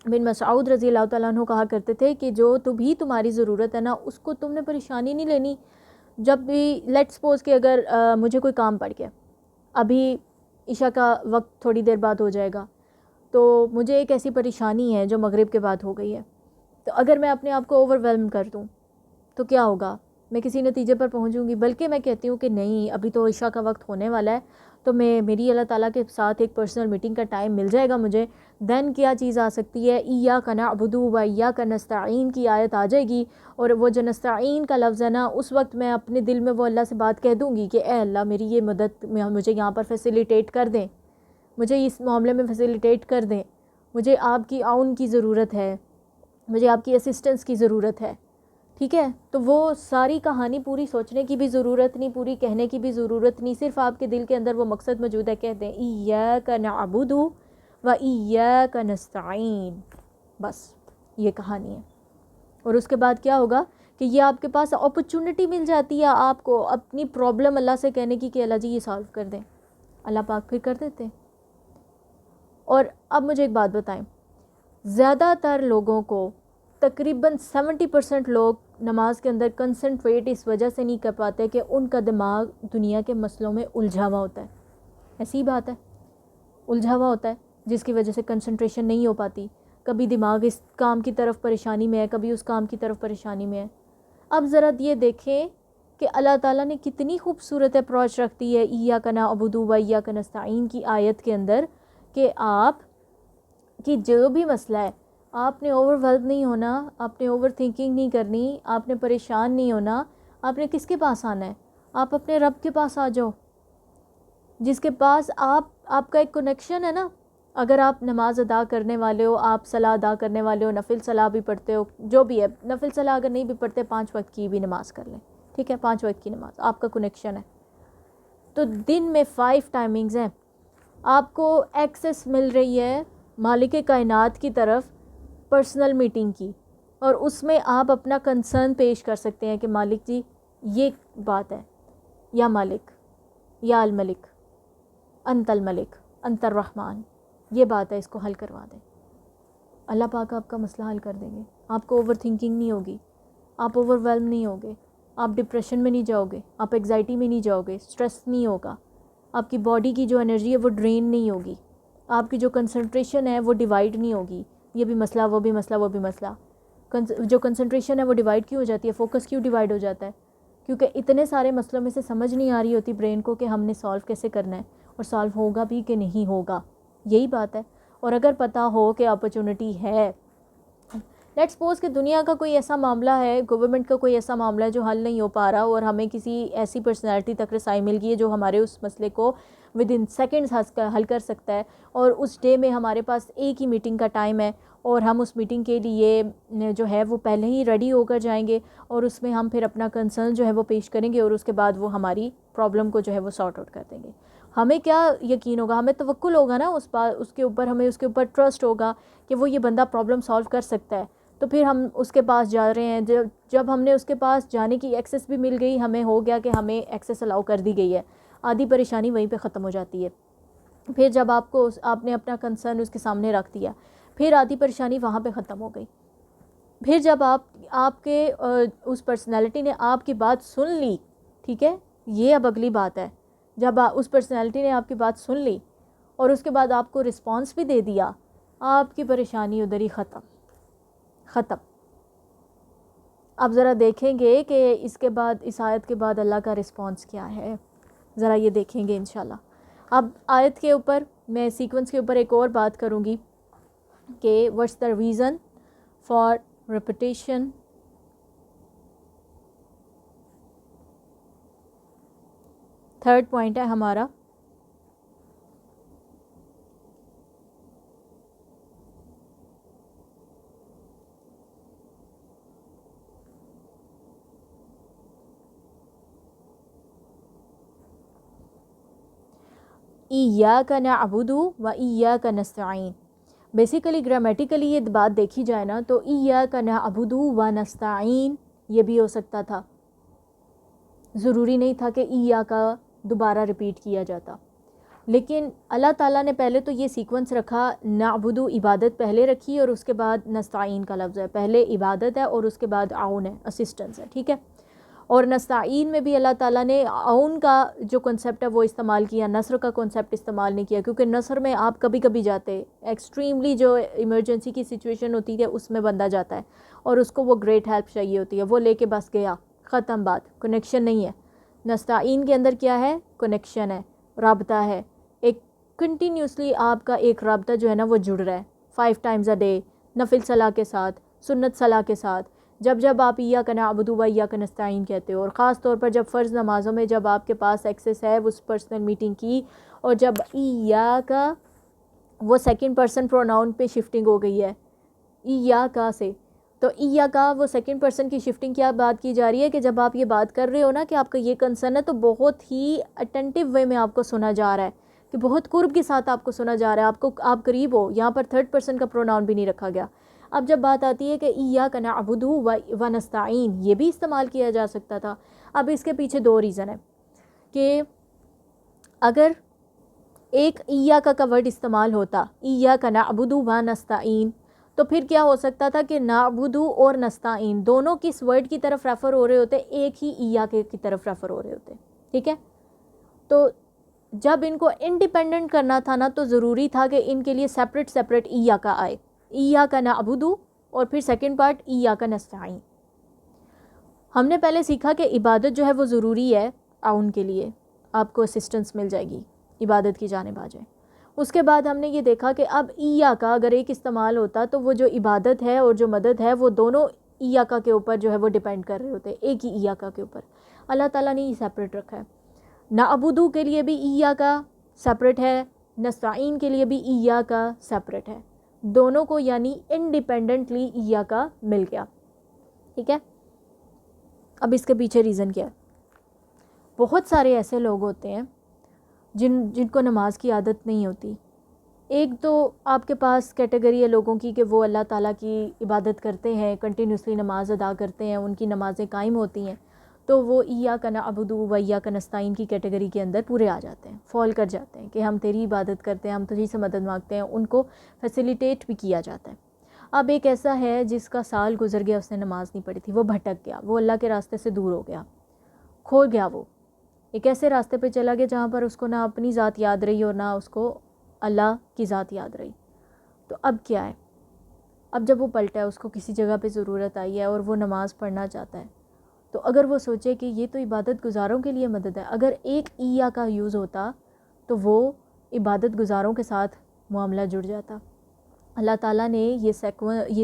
بن مسعود رضی اللہ تعالیٰ عنہ کہا کرتے تھے کہ جو بھی تمہاری ضرورت ہے نا، اس کو تم نے پریشانی نہیں لینی. جب بھی لیٹ سپوز کہ اگر مجھے کوئی کام پڑ گیا، ابھی عشاء کا وقت تھوڑی دیر بعد ہو جائے گا، تو مجھے ایک ایسی پریشانی ہے جو مغرب کے بعد ہو گئی ہے، تو اگر میں اپنے آپ کو اوور ویلم کر دوں تو کیا ہوگا؟ میں کسی نتیجے پر پہنچوں گی. بلکہ میں کہتی ہوں کہ نہیں، ابھی تو عشاء کا وقت ہونے والا ہے، تو میری اللہ تعالیٰ کے ساتھ ایک پرسنل میٹنگ کا ٹائم مل جائے گا مجھے. دین کیا چیز آ سکتی ہے؟ ایاک نعبد و ایاک نستعین کی آیت آ جائے گی، اور وہ جو نستعین کا لفظ ہے نا، اس وقت میں اپنے دل میں وہ اللہ سے بات کہہ دوں گی کہ اے اللہ، میری یہ مدد مجھے یہاں پر فیسیلیٹیٹ کر دیں، مجھے اس معاملے میں فیسیلیٹیٹ کر دیں، مجھے آپ کی عون کی ضرورت ہے، مجھے آپ کی اسسٹنس کی ضرورت ہے. ٹھیک ہے. تو وہ ساری کہانی پوری سوچنے کی بھی ضرورت نہیں، پوری کہنے کی بھی ضرورت نہیں، صرف آپ کے دل کے اندر وہ مقصد موجود ہے. کہتے ہیں ایاک نعبد و ایاک نستعین، بس یہ کہانی ہے. اور اس کے بعد کیا ہوگا کہ یہ آپ کے پاس اپرچونٹی مل جاتی ہے آپ کو اپنی پرابلم اللہ سے کہنے کی کہ اللہ جی یہ سالو کر دیں. اللہ پاک پھر کر دیتے ہیں. اور اب مجھے ایک بات بتائیں، زیادہ تر لوگوں کو، تقریباً 70% لوگ نماز کے اندر کنسنٹریٹ اس وجہ سے نہیں کر پاتے کہ ان کا دماغ دنیا کے مسئلوں میں الجھا ہوا ہوتا ہے. ایسی بات ہے، الجھا ہوا ہوتا ہے، جس کی وجہ سے کنسنٹریشن نہیں ہو پاتی. کبھی دماغ اس کام کی طرف پریشانی میں ہے، کبھی اس کام کی طرف پریشانی میں ہے. اب ذرا یہ دیکھیں کہ اللہ تعالیٰ نے کتنی خوبصورت اپروچ رکھتی ہے ایاک نعبد و ایاک نستعین کی آیت کے اندر، کہ آپ کی جو بھی مسئلہ ہے آپ نے اوور ویلم نہیں ہونا، آپ نے اوور تھنکنگ نہیں کرنی، آپ نے پریشان نہیں ہونا. آپ نے کس کے پاس آنا ہے؟ آپ اپنے رب کے پاس آ جاؤ، جس کے پاس آپ کا ایک کنیکشن ہے نا. اگر آپ نماز ادا کرنے والے ہو، آپ صلاح ادا کرنے والے ہو، نفل صلاح بھی پڑھتے ہو، جو بھی ہے، نفل صلاح اگر نہیں بھی پڑھتے 5 وقت کی بھی نماز کر لیں، ٹھیک ہے، 5 وقت کی نماز آپ کا کنیکشن ہے. تو دن میں 5 ٹائمنگز ہیں، آپ کو ایکسیس مل رہی ہے مالک کائنات کی طرف پرسنل میٹنگ کی، اور اس میں آپ اپنا کنسرن پیش کر سکتے ہیں کہ مالک جی یہ بات ہے، یا مالک، یا الملک، انت الملک، انت الرحمن، یہ بات ہے، اس کو حل کروا دیں. اللہ پاک آپ کا مسئلہ حل کر دیں گے. آپ کو اوور تھنکنگ نہیں ہوگی، آپ اوور ویلم نہیں ہوگے، آپ ڈپریشن میں نہیں جاؤ گے، آپ ایگزائٹی میں نہیں جاؤ گے، اسٹریس نہیں ہوگا، آپ کی باڈی کی جو انرجی ہے وہ ڈرین نہیں ہوگی، آپ کی جو کنسنٹریشن ہے وہ ڈیوائڈ نہیں ہوگی، یہ بھی مسئلہ، وہ بھی مسئلہ، وہ بھی مسئلہ. جو کنسنٹریشن ہے وہ ڈیوائڈ کیوں ہو جاتی ہے؟ فوکس کیوں ڈیوائڈ ہو جاتا ہے؟ کیونکہ اتنے سارے مسئلوں میں سے سمجھ نہیں آ رہی ہوتی برین کو کہ ہم نے سالو کیسے کرنا ہے، اور سالو ہوگا بھی کہ نہیں ہوگا، یہی بات ہے. اور اگر پتہ ہو کہ اپرچونٹی ہے، لیٹ سپوز کہ دنیا کا کوئی ایسا معاملہ ہے، گورنمنٹ کا کوئی ایسا معاملہ ہے جو حل نہیں ہو پا رہا، اور ہمیں کسی ایسی پرسنالٹی تک رسائی مل گئی ہے جو ہمارے اس مسئلے کو ود ان سیکنڈز حل کر سکتا ہے، اور اس ڈے میں ہمارے پاس ایک ہی میٹنگ کا ٹائم ہے، اور ہم اس میٹنگ کے لیے جو ہے وہ پہلے ہی ریڈی ہو کر جائیں گے، اور اس میں ہم پھر اپنا کنسرن جو ہے وہ پیش کریں گے، اور اس کے بعد وہ ہماری پرابلم کو جو ہے وہ سارٹ آؤٹ کر دیں گے. ہمیں کیا یقین ہوگا؟ ہمیں توکل ہوگا نا اس کے اوپر، ہمیں اس کے اوپر ٹرسٹ ہوگا کہ وہ یہ بندہ پرابلم سالو کر سکتا ہے. تو پھر ہم اس کے پاس جا رہے ہیں. جب ہم نے اس کے پاس جانے کی ایکسیس بھی مل گئی، ہمیں ہو گیا کہ ہمیں ایکسیس الاؤ کر دی گئی ہے، آدھی پریشانی وہیں پہ ختم ہو جاتی ہے. پھر جب آپ نے اپنا کنسرن اس کے سامنے رکھ دیا، پھر آدھی پریشانی وہاں پہ ختم ہو گئی. پھر جب آپ کے اس پرسنالٹی نے آپ کی بات سن لی، ٹھیک ہے، یہ اب اگلی بات ہے، جب اس پرسنالٹی نے آپ کی بات سن لی اور اس کے بعد آپ کو رسپانس بھی دے دیا، آپ کی پریشانی ادھر ہی ختم. اب ذرا دیکھیں گے کہ اس کے بعد، اس آیت کے بعد اللہ کا رسپانس کیا ہے، ذرا یہ دیکھیں گے انشاءاللہ. اب آیت کے اوپر میں سیکوینس کے اوپر ایک اور بات کروں گی کہ what's the reason for repetition. Third point ہے ہمارا ایاک نعبد و ایاک نستعین. بیسیکلی گرامیٹیکلی یہ بات دیکھی جائے نا تو ایاک نعبد و نستعین یہ بھی ہو سکتا تھا، ضروری نہیں تھا کہ ایاک دوبارہ ریپیٹ کیا جاتا. لیکن اللہ تعالیٰ نے پہلے تو یہ سیکوینس رکھا، نعبد عبادت پہلے رکھی اور اس کے بعد نستعین کا لفظ ہے، پہلے عبادت ہے اور اس کے بعد عون ہے، اسسٹنس ہے، ٹھیک ہے. اور نستعین میں بھی اللہ تعالیٰ نے عون کا جو کنسیپٹ ہے وہ استعمال کیا، نصر کا کنسیپٹ استعمال نہیں کیا، کیونکہ نصر میں آپ کبھی کبھی جاتے، ایکسٹریملی جو ایمرجنسی کی سچویشن ہوتی ہے اس میں بندہ جاتا ہے اور اس کو وہ گریٹ ہیلپ چاہیے ہوتی ہے، وہ لے کے بس گیا، ختم بات، کنیکشن نہیں ہے. نستعین کے اندر کیا ہے؟ کنیکشن ہے، رابطہ ہے، ایک کنٹینیوسلی آپ کا ایک رابطہ جو ہے نا وہ جڑ رہا ہے 5 ٹائمز اے ڈے، نفل صلاح کے ساتھ، سنت صلاح کے ساتھ. جب آپ ایاک نعبد و ایاک نستعین کہتے ہو، اور خاص طور پر جب فرض نمازوں میں جب آپ کے پاس ایکسیس ہے اس پرسنل میٹنگ کی، اور جب ایاک وہ سیکنڈ پرسن پروناؤن پہ شفٹنگ ہو گئی ہے ایاک سے، تو ایاک وہ سیکنڈ پرسن کی شفٹنگ کیا بات کی جا رہی ہے کہ جب آپ یہ بات کر رہے ہو نا کہ آپ کا یہ کنسرن ہے تو بہت ہی اٹینٹیو وے میں آپ کو سنا جا رہا ہے، کہ بہت قرب کے ساتھ آپ کو سنا جا رہا ہے، آپ قریب ہو. یہاں پر تھرڈ پرسن کا پروناؤن بھی نہیں رکھا گیا. اب جب بات آتی ہے کہ ایاک نعبد و نستعین، یہ بھی استعمال کیا جا سکتا تھا. اب اس کے پیچھے 2 ریزن ہے کہ اگر ایک ایاک کا ورڈ استعمال ہوتا، ایاک نعبد و نستعین، تو پھر کیا ہو سکتا تھا کہ نعبد اور نستعین دونوں کس ورڈ کی طرف ریفر ہو رہے ہوتے؟ ایک ہی ایاک کی طرف ریفر ہو رہے ہوتے، ٹھیک ہے. تو جب ان کو انڈیپینڈنٹ کرنا تھا نا تو ضروری تھا کہ ان کے لیے سیپریٹ ایاک آئے، ایاک نعبد اور پھر سیکنڈ پارٹ ایاک نستعین. ہم نے پہلے سیکھا کہ عبادت جو ہے وہ ضروری ہے عون کے لیے، آپ کو اسسٹنس مل جائے گی، عبادت کی جانب آ جائیں. اس کے بعد ہم نے یہ دیکھا کہ اب ایا کا اگر ایک استعمال ہوتا تو وہ جو عبادت ہے اور جو مدد ہے وہ دونوں ایا کا کے اوپر جو ہے وہ ڈیپینڈ کر رہے ہوتے، ایک ہی ایا کا کے اوپر. اللہ تعالیٰ نے یہ سیپریٹ رکھا ہے. نعبدو کے لیے بھی ایا کا سیپریٹ ہے، نستعین کے لیے بھی ایا کا سیپریٹ ہے. دونوں کو یعنی انڈیپینڈنٹلی ایا کا مل گیا. ٹھیک ہے. اب اس کے پیچھے ریزن کیا ہے؟ بہت سارے ایسے لوگ ہوتے ہیں جن کو نماز کی عادت نہیں ہوتی. ایک تو آپ کے پاس کیٹیگری ہے لوگوں کی کہ وہ اللہ تعالیٰ کی عبادت کرتے ہیں، کنٹینیوسلی نماز ادا کرتے ہیں، ان کی نمازیں قائم ہوتی ہیں، تو وہ ایاک نعبد و ایاک نستعین کی کیٹیگری کے اندر پورے آ جاتے ہیں، فال کر جاتے ہیں کہ ہم تیری عبادت کرتے ہیں، ہم تجھی سے مدد مانگتے ہیں. ان کو فیسیلیٹیٹ بھی کیا جاتا ہے. اب ایک ایسا ہے جس کا سال گزر گیا، اس نے نماز نہیں پڑھی تھی، وہ بھٹک گیا، وہ اللہ کے راستے سے دور ہو گیا، کھو گیا. وہ ایک ایسے راستے پہ چلا گیا جہاں پر اس کو نہ اپنی ذات یاد رہی اور نہ اس کو اللہ کی ذات یاد رہی. تو اب کیا ہے؟ اب جب وہ پلٹا ہے، اس کو کسی جگہ پہ ضرورت آئی ہے اور وہ نماز پڑھنا چاہتا ہے، تو اگر وہ سوچے کہ یہ تو عبادت گزاروں کے لیے مدد ہے، اگر ایک ایا کا یوز ہوتا تو وہ عبادت گزاروں کے ساتھ معاملہ جڑ جاتا. اللہ تعالیٰ نے یہ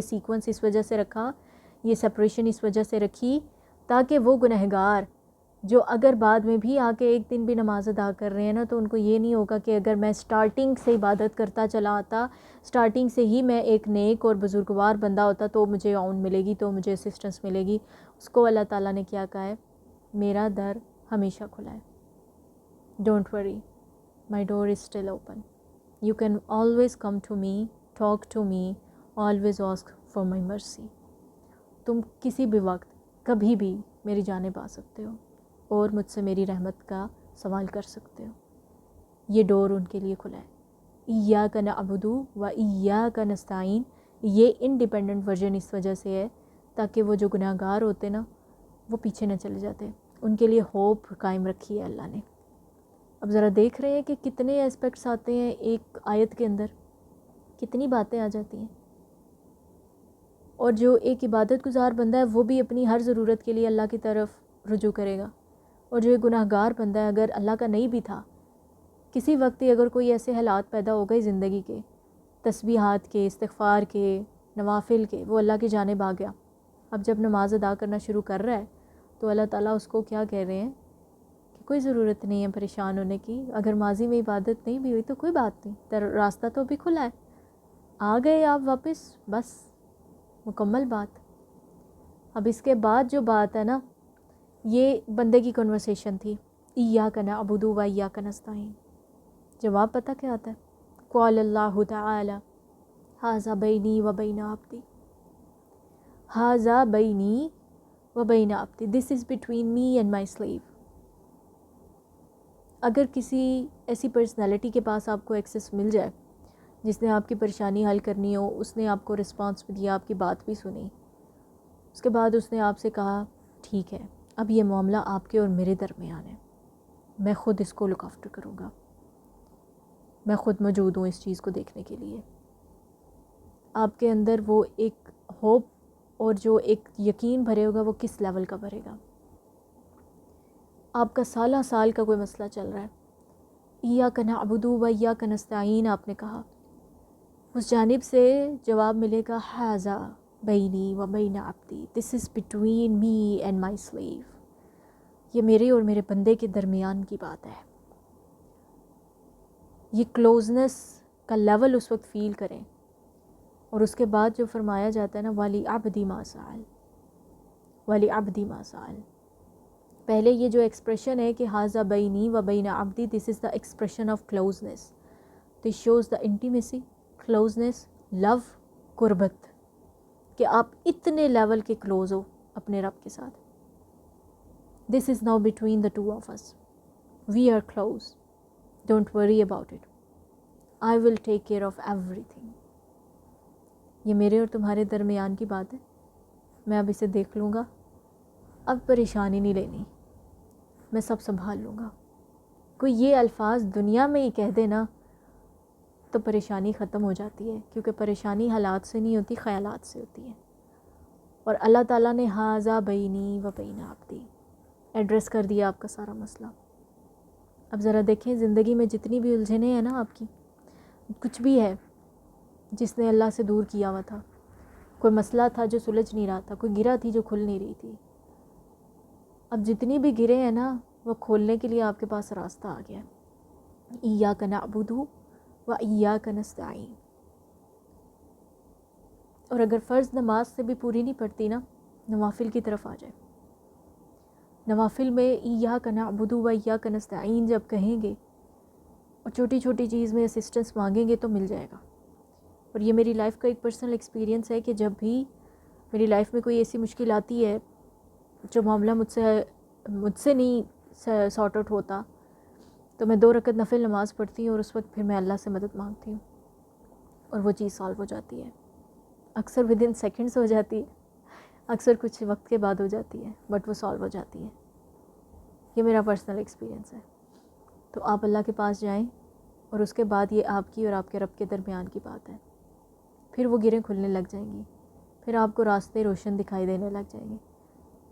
سیکوینس اس وجہ سے رکھا، یہ سپریشن اس وجہ سے رکھی تاکہ وہ گنہگار جو اگر بعد میں بھی آ کے ایک دن بھی نماز ادا کر رہے ہیں نا، تو ان کو یہ نہیں ہوگا کہ اگر میں سٹارٹنگ سے عبادت کرتا چلا آتا، سٹارٹنگ سے ہی میں ایک نیک اور بزرگوار بندہ ہوتا تو مجھے عون ملے گی، تو مجھے اسسٹنس ملے گی. اس کو اللہ تعالیٰ نے کیا کہا ہے؟ میرا در ہمیشہ کھلا ہے. Don't worry, my door is still open. You can always come to me, talk to me, always ask for my mercy. تم کسی بھی وقت کبھی بھی میری جانب آ سکتے ہو اور مجھ سے میری رحمت کا سوال کر سکتے ہو. یہ ڈور ان کے لیے کھلا ہے. ایاک نعبد و ایاک نستعین، یہ انڈیپینڈنٹ ورژن اس وجہ سے ہے تاکہ وہ جو گناہ گار ہوتے نا وہ پیچھے نہ چلے جاتے. ان کے لیے ہوپ قائم رکھی ہے اللہ نے. اب ذرا دیکھ رہے ہیں کہ کتنے اسپیکٹس آتے ہیں ایک آیت کے اندر، کتنی باتیں آ جاتی ہیں. اور جو ایک عبادت گزار بندہ ہے وہ بھی اپنی ہر ضرورت کے لیے اللہ کی طرف رجوع کرے گا. اور جو ایک گناہ گار بندہ ہے، اگر اللہ کا نہیں بھی تھا، کسی وقت ہی اگر کوئی ایسے حالات پیدا ہو گئے زندگی کے، تسبیحات کے، استغفار کے، نوافل کے، وہ اللہ کی جانب آ گیا. اب جب نماز ادا کرنا شروع کر رہا ہے تو اللہ تعالیٰ اس کو کیا کہہ رہے ہیں کہ کوئی ضرورت نہیں ہے پریشان ہونے کی. اگر ماضی میں عبادت نہیں بھی ہوئی تو کوئی بات نہیں، تیرا راستہ تو بھی کھلا ہے. آ گئے آپ واپس، بس مکمل بات. اب اس کے بعد جو بات ہے نا، یہ بندے کی کنورسیشن تھی، ایاک نعبد و ایاک نستعین. جواب پتہ کیا آتا ہے؟ قال اللہ تعالی ھذا بینی و بین عبدی، ھذا بینی و بین عبدی، this is between me and my slave. اگر کسی ایسی پرسنالٹی کے پاس آپ کو ایکسیس مل جائے جس نے آپ کی پریشانی حل کرنی ہو، اس نے آپ کو رسپانس بھی دیا، آپ کی بات بھی سنی، اس کے بعد اس نے آپ سے کہا ٹھیک ہے اب یہ معاملہ آپ کے اور میرے درمیان ہے، میں خود اس کو لک آفٹر کروں گا، میں خود موجود ہوں اس چیز کو دیکھنے کے لیے. آپ کے اندر وہ ایک ہوپ اور جو ایک یقین بھرے ہوگا وہ کس لیول کا بھرے گا. آپ کا سالہ سال کا کوئی مسئلہ چل رہا ہے، ایاک نعبد و ایاک نستعین آپ نے کہا، اس جانب سے جواب ملے گا ھذا بینی و بین عبدی، this is between me and my slave. یہ میرے اور میرے بندے کے درمیان کی بات ہے. یہ کلوزنس کا لیول اس وقت فیل کریں. اور اس کے بعد جو فرمایا جاتا ہے نا، ولی عبدی ما سأل، ولی عبدی ما سأل. پہلے یہ جو ایکسپریشن ہے کہ ھذا بینی و بین عبدی، this is the expression of closeness. This shows the intimacy, closeness, love, قربت، کہ آپ اتنے لیول کے کلوز ہو اپنے رب کے ساتھ. This is now between the two of us, we are close, don't worry about it, I will take care of everything. یہ میرے اور تمہارے درمیان کی بات ہے، میں اب اسے دیکھ لوں گا، اب پریشانی نہیں لینی، میں سب سنبھال لوں گا. کوئی یہ الفاظ دنیا میں ہی کہہ دے نا تو پریشانی ختم ہو جاتی ہے، کیونکہ پریشانی حالات سے نہیں ہوتی، خیالات سے ہوتی ہے. اور اللہ تعالیٰ نے ھذا بینی و بین عبدی ایڈریس کر دیا آپ کا سارا مسئلہ. اب ذرا دیکھیں زندگی میں جتنی بھی الجھنیں ہیں نا آپ کی، کچھ بھی ہے جس نے اللہ سے دور کیا ہوا تھا، کوئی مسئلہ تھا جو سلجھ نہیں رہا تھا، کوئی گرہ تھی جو کھل نہیں رہی تھی، اب جتنی بھی گرے ہیں نا وہ کھولنے کے لیے آپ کے پاس راستہ آ گیا ہے۔ ایاک نعبد و ایاک نستعین۔ اور اگر فرض نماز سے بھی پوری نہیں پڑتی نا، نوافل کی طرف آ جائے۔ نوافل میں ایاک نعبد و ایاک نستعین جب کہیں گے اور چھوٹی چھوٹی چیز میں اسسٹنس مانگیں گے تو مل جائے گا۔ اور یہ میری لائف کا ایک پرسنل ایکسپیرینس ہے کہ جب بھی میری لائف میں کوئی ایسی مشکل آتی ہے جو معاملہ مجھ سے نہیں سارٹ آؤٹ ہوتا، تو میں 2 رکعت نفل نماز پڑھتی ہوں اور اس وقت پھر میں اللہ سے مدد مانگتی ہوں اور وہ چیز سالو ہو جاتی ہے۔ اکثر ود ان سیکنڈس ہو جاتی ہے، اکثر کچھ وقت کے بعد ہو جاتی ہے، بٹ وہ سالو ہو جاتی ہے۔ یہ میرا پرسنل ایکسپیرینس ہے۔ تو آپ اللہ کے پاس جائیں اور اس کے بعد یہ آپ کی اور آپ کے رب کے درمیان کی بات ہے۔ پھر وہ گریں کھلنے لگ جائیں گی، پھر آپ کو راستے روشن دکھائی دینے لگ جائیں گے،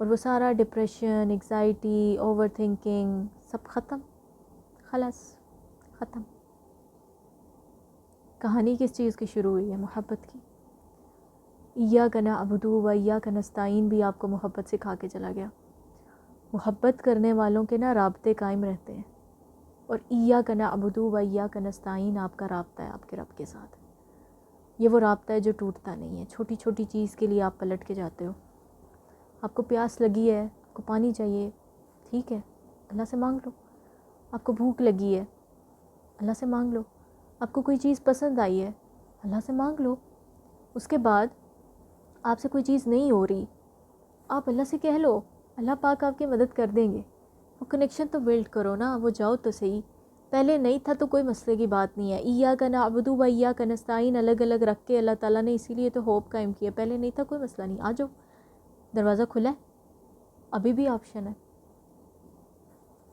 اور وہ سارا ڈپریشن، انگزائٹی، اوور تھنکنگ سب ختم، خلاص ختم۔ کہانی کس چیز کی شروع ہوئی ہے؟ محبت کی۔ ایاک نعبد و ایاک نستعین بھی آپ کو محبت سکھا کے چلا گیا۔ محبت کرنے والوں کے نا رابطے قائم رہتے ہیں، اور ایاک نعبد و ایاک نستعین آپ کا رابطہ ہے آپ کے رب کے ساتھ۔ یہ وہ رابطہ ہے جو ٹوٹتا نہیں ہے۔ چھوٹی چھوٹی چیز کے لیے آپ پلٹ کے جاتے ہو۔ آپ کو پیاس لگی ہے، آپ کو پانی چاہیے، ٹھیک ہے، اللہ سے مانگ لو۔ آپ کو بھوک لگی ہے، اللہ سے مانگ لو۔ آپ کو کوئی چیز پسند آئی ہے، اللہ سے مانگ لو۔ اس کے بعد آپ سے کوئی چیز نہیں ہو رہی، آپ اللہ سے کہہ لو، اللہ پاک آپ کی مدد کر دیں گے۔ وہ کنیکشن تو بلڈ کرو نا، وہ جاؤ تو صحیح۔ پہلے نہیں تھا تو کوئی مسئلے کی بات نہیں ہے۔ ایاک نعبد و ایاک نستعین الگ الگ رکھ کے اللہ تعالیٰ نے اسی لیے تو ہوپ قائم کیا۔ پہلے نہیں تھا کوئی مسئلہ نہیں، آ جاؤ، دروازہ کھلا ہے، ابھی بھی آپشن ہے۔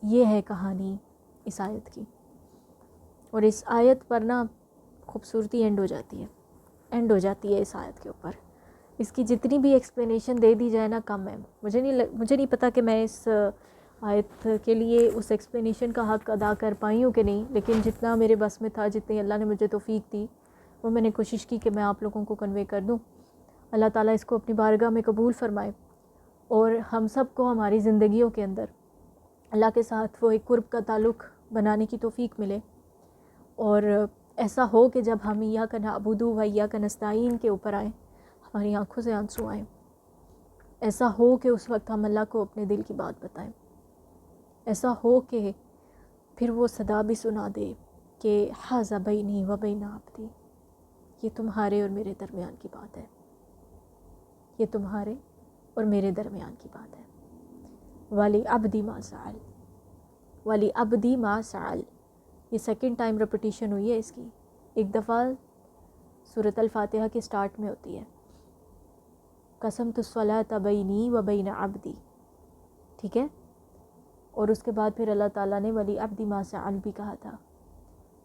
یہ ہے کہانی اس آیت کی، اور اس آیت پر نا خوبصورتی اینڈ ہو جاتی ہے اس آیت کے اوپر۔ اس کی جتنی بھی ایکسپلینیشن دے دی جائے نا کم ہے۔ مجھے نہیں پتہ کہ میں اس آیت کے لیے اس ایکسپلینیشن کا حق ادا کر پائی ہوں کہ نہیں، لیکن جتنا میرے بس میں تھا، جتنی اللہ نے مجھے توفیق دی، وہ میں نے کوشش کی کہ میں آپ لوگوں کو کنوے کر دوں۔ اللہ تعالیٰ اس کو اپنی بارگاہ میں قبول فرمائے، اور ہم سب کو ہماری زندگیوں کے اندر اللہ کے ساتھ وہ ایک قرب کا تعلق بنانے کی توفیق ملے، اور ایسا ہو کہ جب ہم ایاک نعبد و ایاک نستعین کے اوپر آئیں، ہماری آنکھوں سے آنسو آئیں۔ ایسا ہو کہ اس وقت ہم اللہ کو اپنے دل کی بات بتائیں۔ ایسا ہو کہ پھر وہ صدا بھی سنا دے کہ ھذا بینی و بین عبدی، یہ تمہارے اور میرے درمیان کی بات ہے، یہ تمہارے اور میرے درمیان کی بات ہے۔ ولی عبدی ما سأل، ولی عبدی ما سأل، یہ سیکنڈ ٹائم ریپیٹیشن ہوئی ہے اس کی۔ ایک دفعہ سورۃ الفاتحہ کے سٹارٹ میں ہوتی ہے، قسمت الصلاۃ بینی و بین عبدی، ٹھیک ہے، اور اس کے بعد پھر اللہ تعالیٰ نے ولی عبدی ما سأل بھی کہا تھا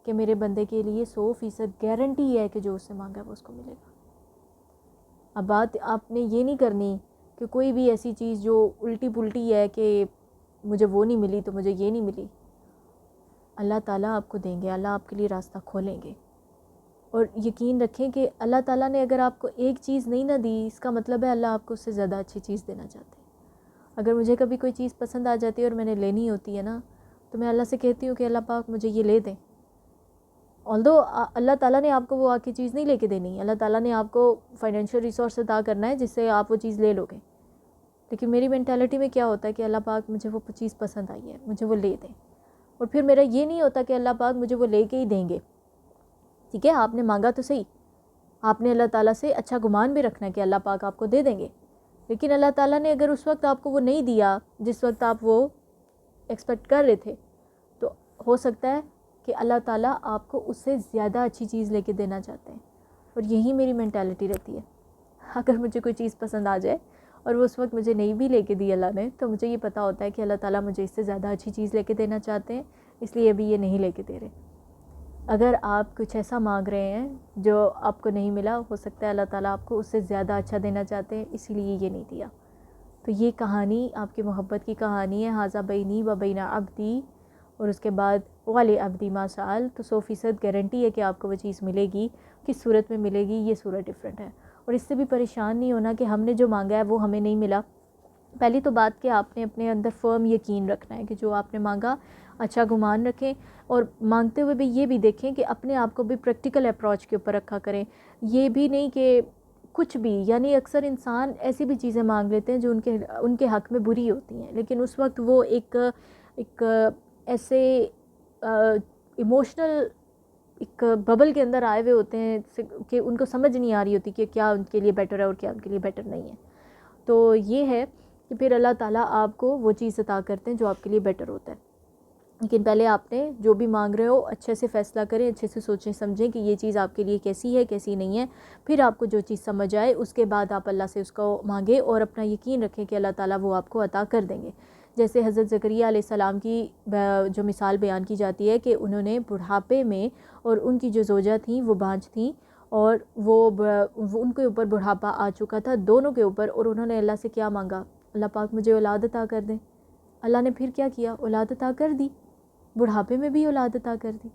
کہ میرے بندے کے لیے 100% گارنٹی ہے کہ جو اس سے مانگا ہے وہ اس کو ملے گا۔ اب بات آپ نے یہ نہیں کرنی کہ کوئی بھی ایسی چیز جو الٹی پلٹی ہے کہ مجھے وہ نہیں ملی تو مجھے یہ نہیں ملی، اللہ تعالیٰ آپ کو دیں گے، اللہ آپ کے لیے راستہ کھولیں گے۔ اور یقین رکھیں کہ اللہ تعالیٰ نے اگر آپ کو ایک چیز نہیں نہ دی، اس کا مطلب ہے اللہ آپ کو اس سے زیادہ اچھی چیز دینا چاہتے ہیں۔ اگر مجھے کبھی کوئی چیز پسند آ جاتی ہے اور میں نے لینی ہوتی ہے نا، تو میں اللہ سے کہتی ہوں کہ اللہ پاک مجھے یہ لے دیں۔ although اللہ تعالیٰ نے آپ کو وہ آ کی چیز نہیں لے کے دینی، اللہ تعالیٰ نے آپ کو فائنینشیل ریسورس عطا کرنا ہے جس سے آپ وہ چیز لے لو گے، لیکن میری مینٹیلٹی میں کیا ہوتا ہے کہ اللہ پاک مجھے وہ چیز پسند آئی ہے، مجھے وہ لے دیں۔ اور پھر میرا یہ نہیں ہوتا کہ اللہ پاک مجھے وہ لے کے ہی دیں گے، ٹھیک ہے، آپ نے مانگا تو صحیح، آپ نے اللہ تعالیٰ سے اچھا گمان بھی رکھنا ہے کہ اللہ پاک آپ کو دے دیں گے، لیکن اللہ تعالیٰ نے اگر اس وقت آپ کو وہ نہیں دیا جس وقت آپ وہ ایکسپیکٹ کر رہے تھے، تو ہو سکتا ہے کہ اللہ تعالیٰ آپ کو اس سے زیادہ اچھی چیز لے کے دینا چاہتے ہیں۔ اور یہی میری مینٹیلٹی رہتی ہے۔ اگر مجھے کوئی چیز پسند آ جائے اور وہ اس وقت مجھے نہیں بھی لے کے دی اللہ نے، تو مجھے یہ پتہ ہوتا ہے کہ اللہ تعالیٰ مجھے اس سے زیادہ اچھی چیز لے کے دینا چاہتے ہیں، اس لیے ابھی یہ نہیں لے کے دے رہے۔ اگر آپ کچھ ایسا مانگ رہے ہیں جو آپ کو نہیں ملا، ہو سکتا ہے اللہ تعالیٰ آپ کو اس سے زیادہ اچھا دینا چاہتے ہیں، اسی لیے یہ نہیں دیا۔ تو یہ کہانی آپ کی محبت کی کہانی ہے، ھذا بینی و بین عبدی، اور اس کے بعد وَلِ عَبْدِ مَا سَأَلَ، تو 100% گارنٹی ہے کہ آپ کو وہ چیز ملے گی. کس صورت میں ملے گی یہ صورت ڈفرینٹ ہے. اور اس سے بھی پریشان نہیں ہونا کہ ہم نے جو مانگا ہے وہ ہمیں نہیں ملا. پہلی تو بات کہ آپ نے اپنے اندر فرم یقین رکھنا ہے کہ جو آپ نے مانگا اچھا گمان رکھیں، اور مانگتے ہوئے بھی یہ بھی دیکھیں کہ اپنے آپ کو بھی پریکٹیکل اپروچ کے اوپر رکھا کریں. یہ بھی نہیں کہ کچھ بھی، یعنی اکثر انسان ایسی بھی چیزیں مانگ لیتے ہیں جو ان کے حق میں بری ہوتی ہیں، لیکن اس وقت وہ ایک ایسے ایموشنل ایک ببل کے اندر آئے ہوئے ہوتے ہیں کہ ان کو سمجھ نہیں آ رہی ہوتی کہ کیا ان کے لیے بیٹر ہے اور کیا ان کے لیے بیٹر نہیں ہے. تو یہ ہے کہ پھر اللہ تعالیٰ آپ کو وہ چیز عطا کرتے ہیں جو آپ کے لیے بیٹر ہوتا ہے. لیکن پہلے آپ نے جو بھی مانگ رہے ہو اچھے سے فیصلہ کریں، اچھے سے سوچیں سمجھیں کہ یہ چیز آپ کے لیے کیسی ہے کیسی نہیں ہے. پھر آپ کو جو چیز سمجھ آئے اس کے بعد آپ اللہ سے اس کو مانگیں، اور اپنا یقین رکھیں کہ اللہ تعالیٰ وہ آپ کو عطا کر دیں گے. جیسے حضرت زکریا علیہ السلام کی جو مثال بیان کی جاتی ہے کہ انہوں نے بڑھاپے میں، اور ان کی جو زوجہ تھیں وہ بانجھ تھیں، اور وہ ان کے اوپر بڑھاپا آ چکا تھا دونوں کے اوپر، اور انہوں نے اللہ سے کیا مانگا؟ اللہ پاک مجھے اولاد عطا کر دیں. اللہ نے پھر کیا کیا؟ اولاد عطا کر دی. بڑھاپے میں بھی اولاد عطا کر دی،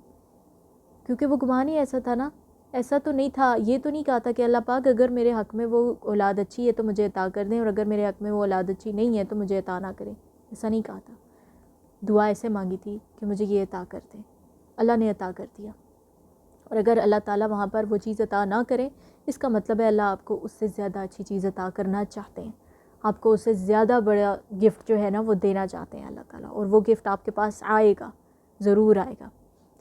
کیونکہ وہ گمان ہی ایسا تھا نا. ایسا تو نہیں تھا، یہ تو نہیں کہا تھا کہ اللہ پاک اگر میرے حق میں وہ اولاد اچھی ہے تو مجھے عطا کر دیں، اور اگر میرے حق میں وہ اولاد اچھی نہیں ہے تو مجھے عطا نہ کریں. ایسا نہیں کہا تھا. دعا ایسے مانگی تھی کہ مجھے یہ عطا کر دیں. اللہ نے عطا کر دیا. اور اگر اللہ تعالیٰ وہاں پر وہ چیز عطا نہ کریں، اس کا مطلب ہے اللہ آپ کو اس سے زیادہ اچھی چیز عطا کرنا چاہتے ہیں. آپ کو اس سے زیادہ بڑا گفٹ جو ہے نا وہ دینا چاہتے ہیں اللہ تعالیٰ، اور وہ گفٹ آپ کے پاس آئے گا، ضرور آئے گا.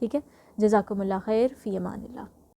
ٹھیک ہے. جزاکم اللہ خیر، فی امان اللہ.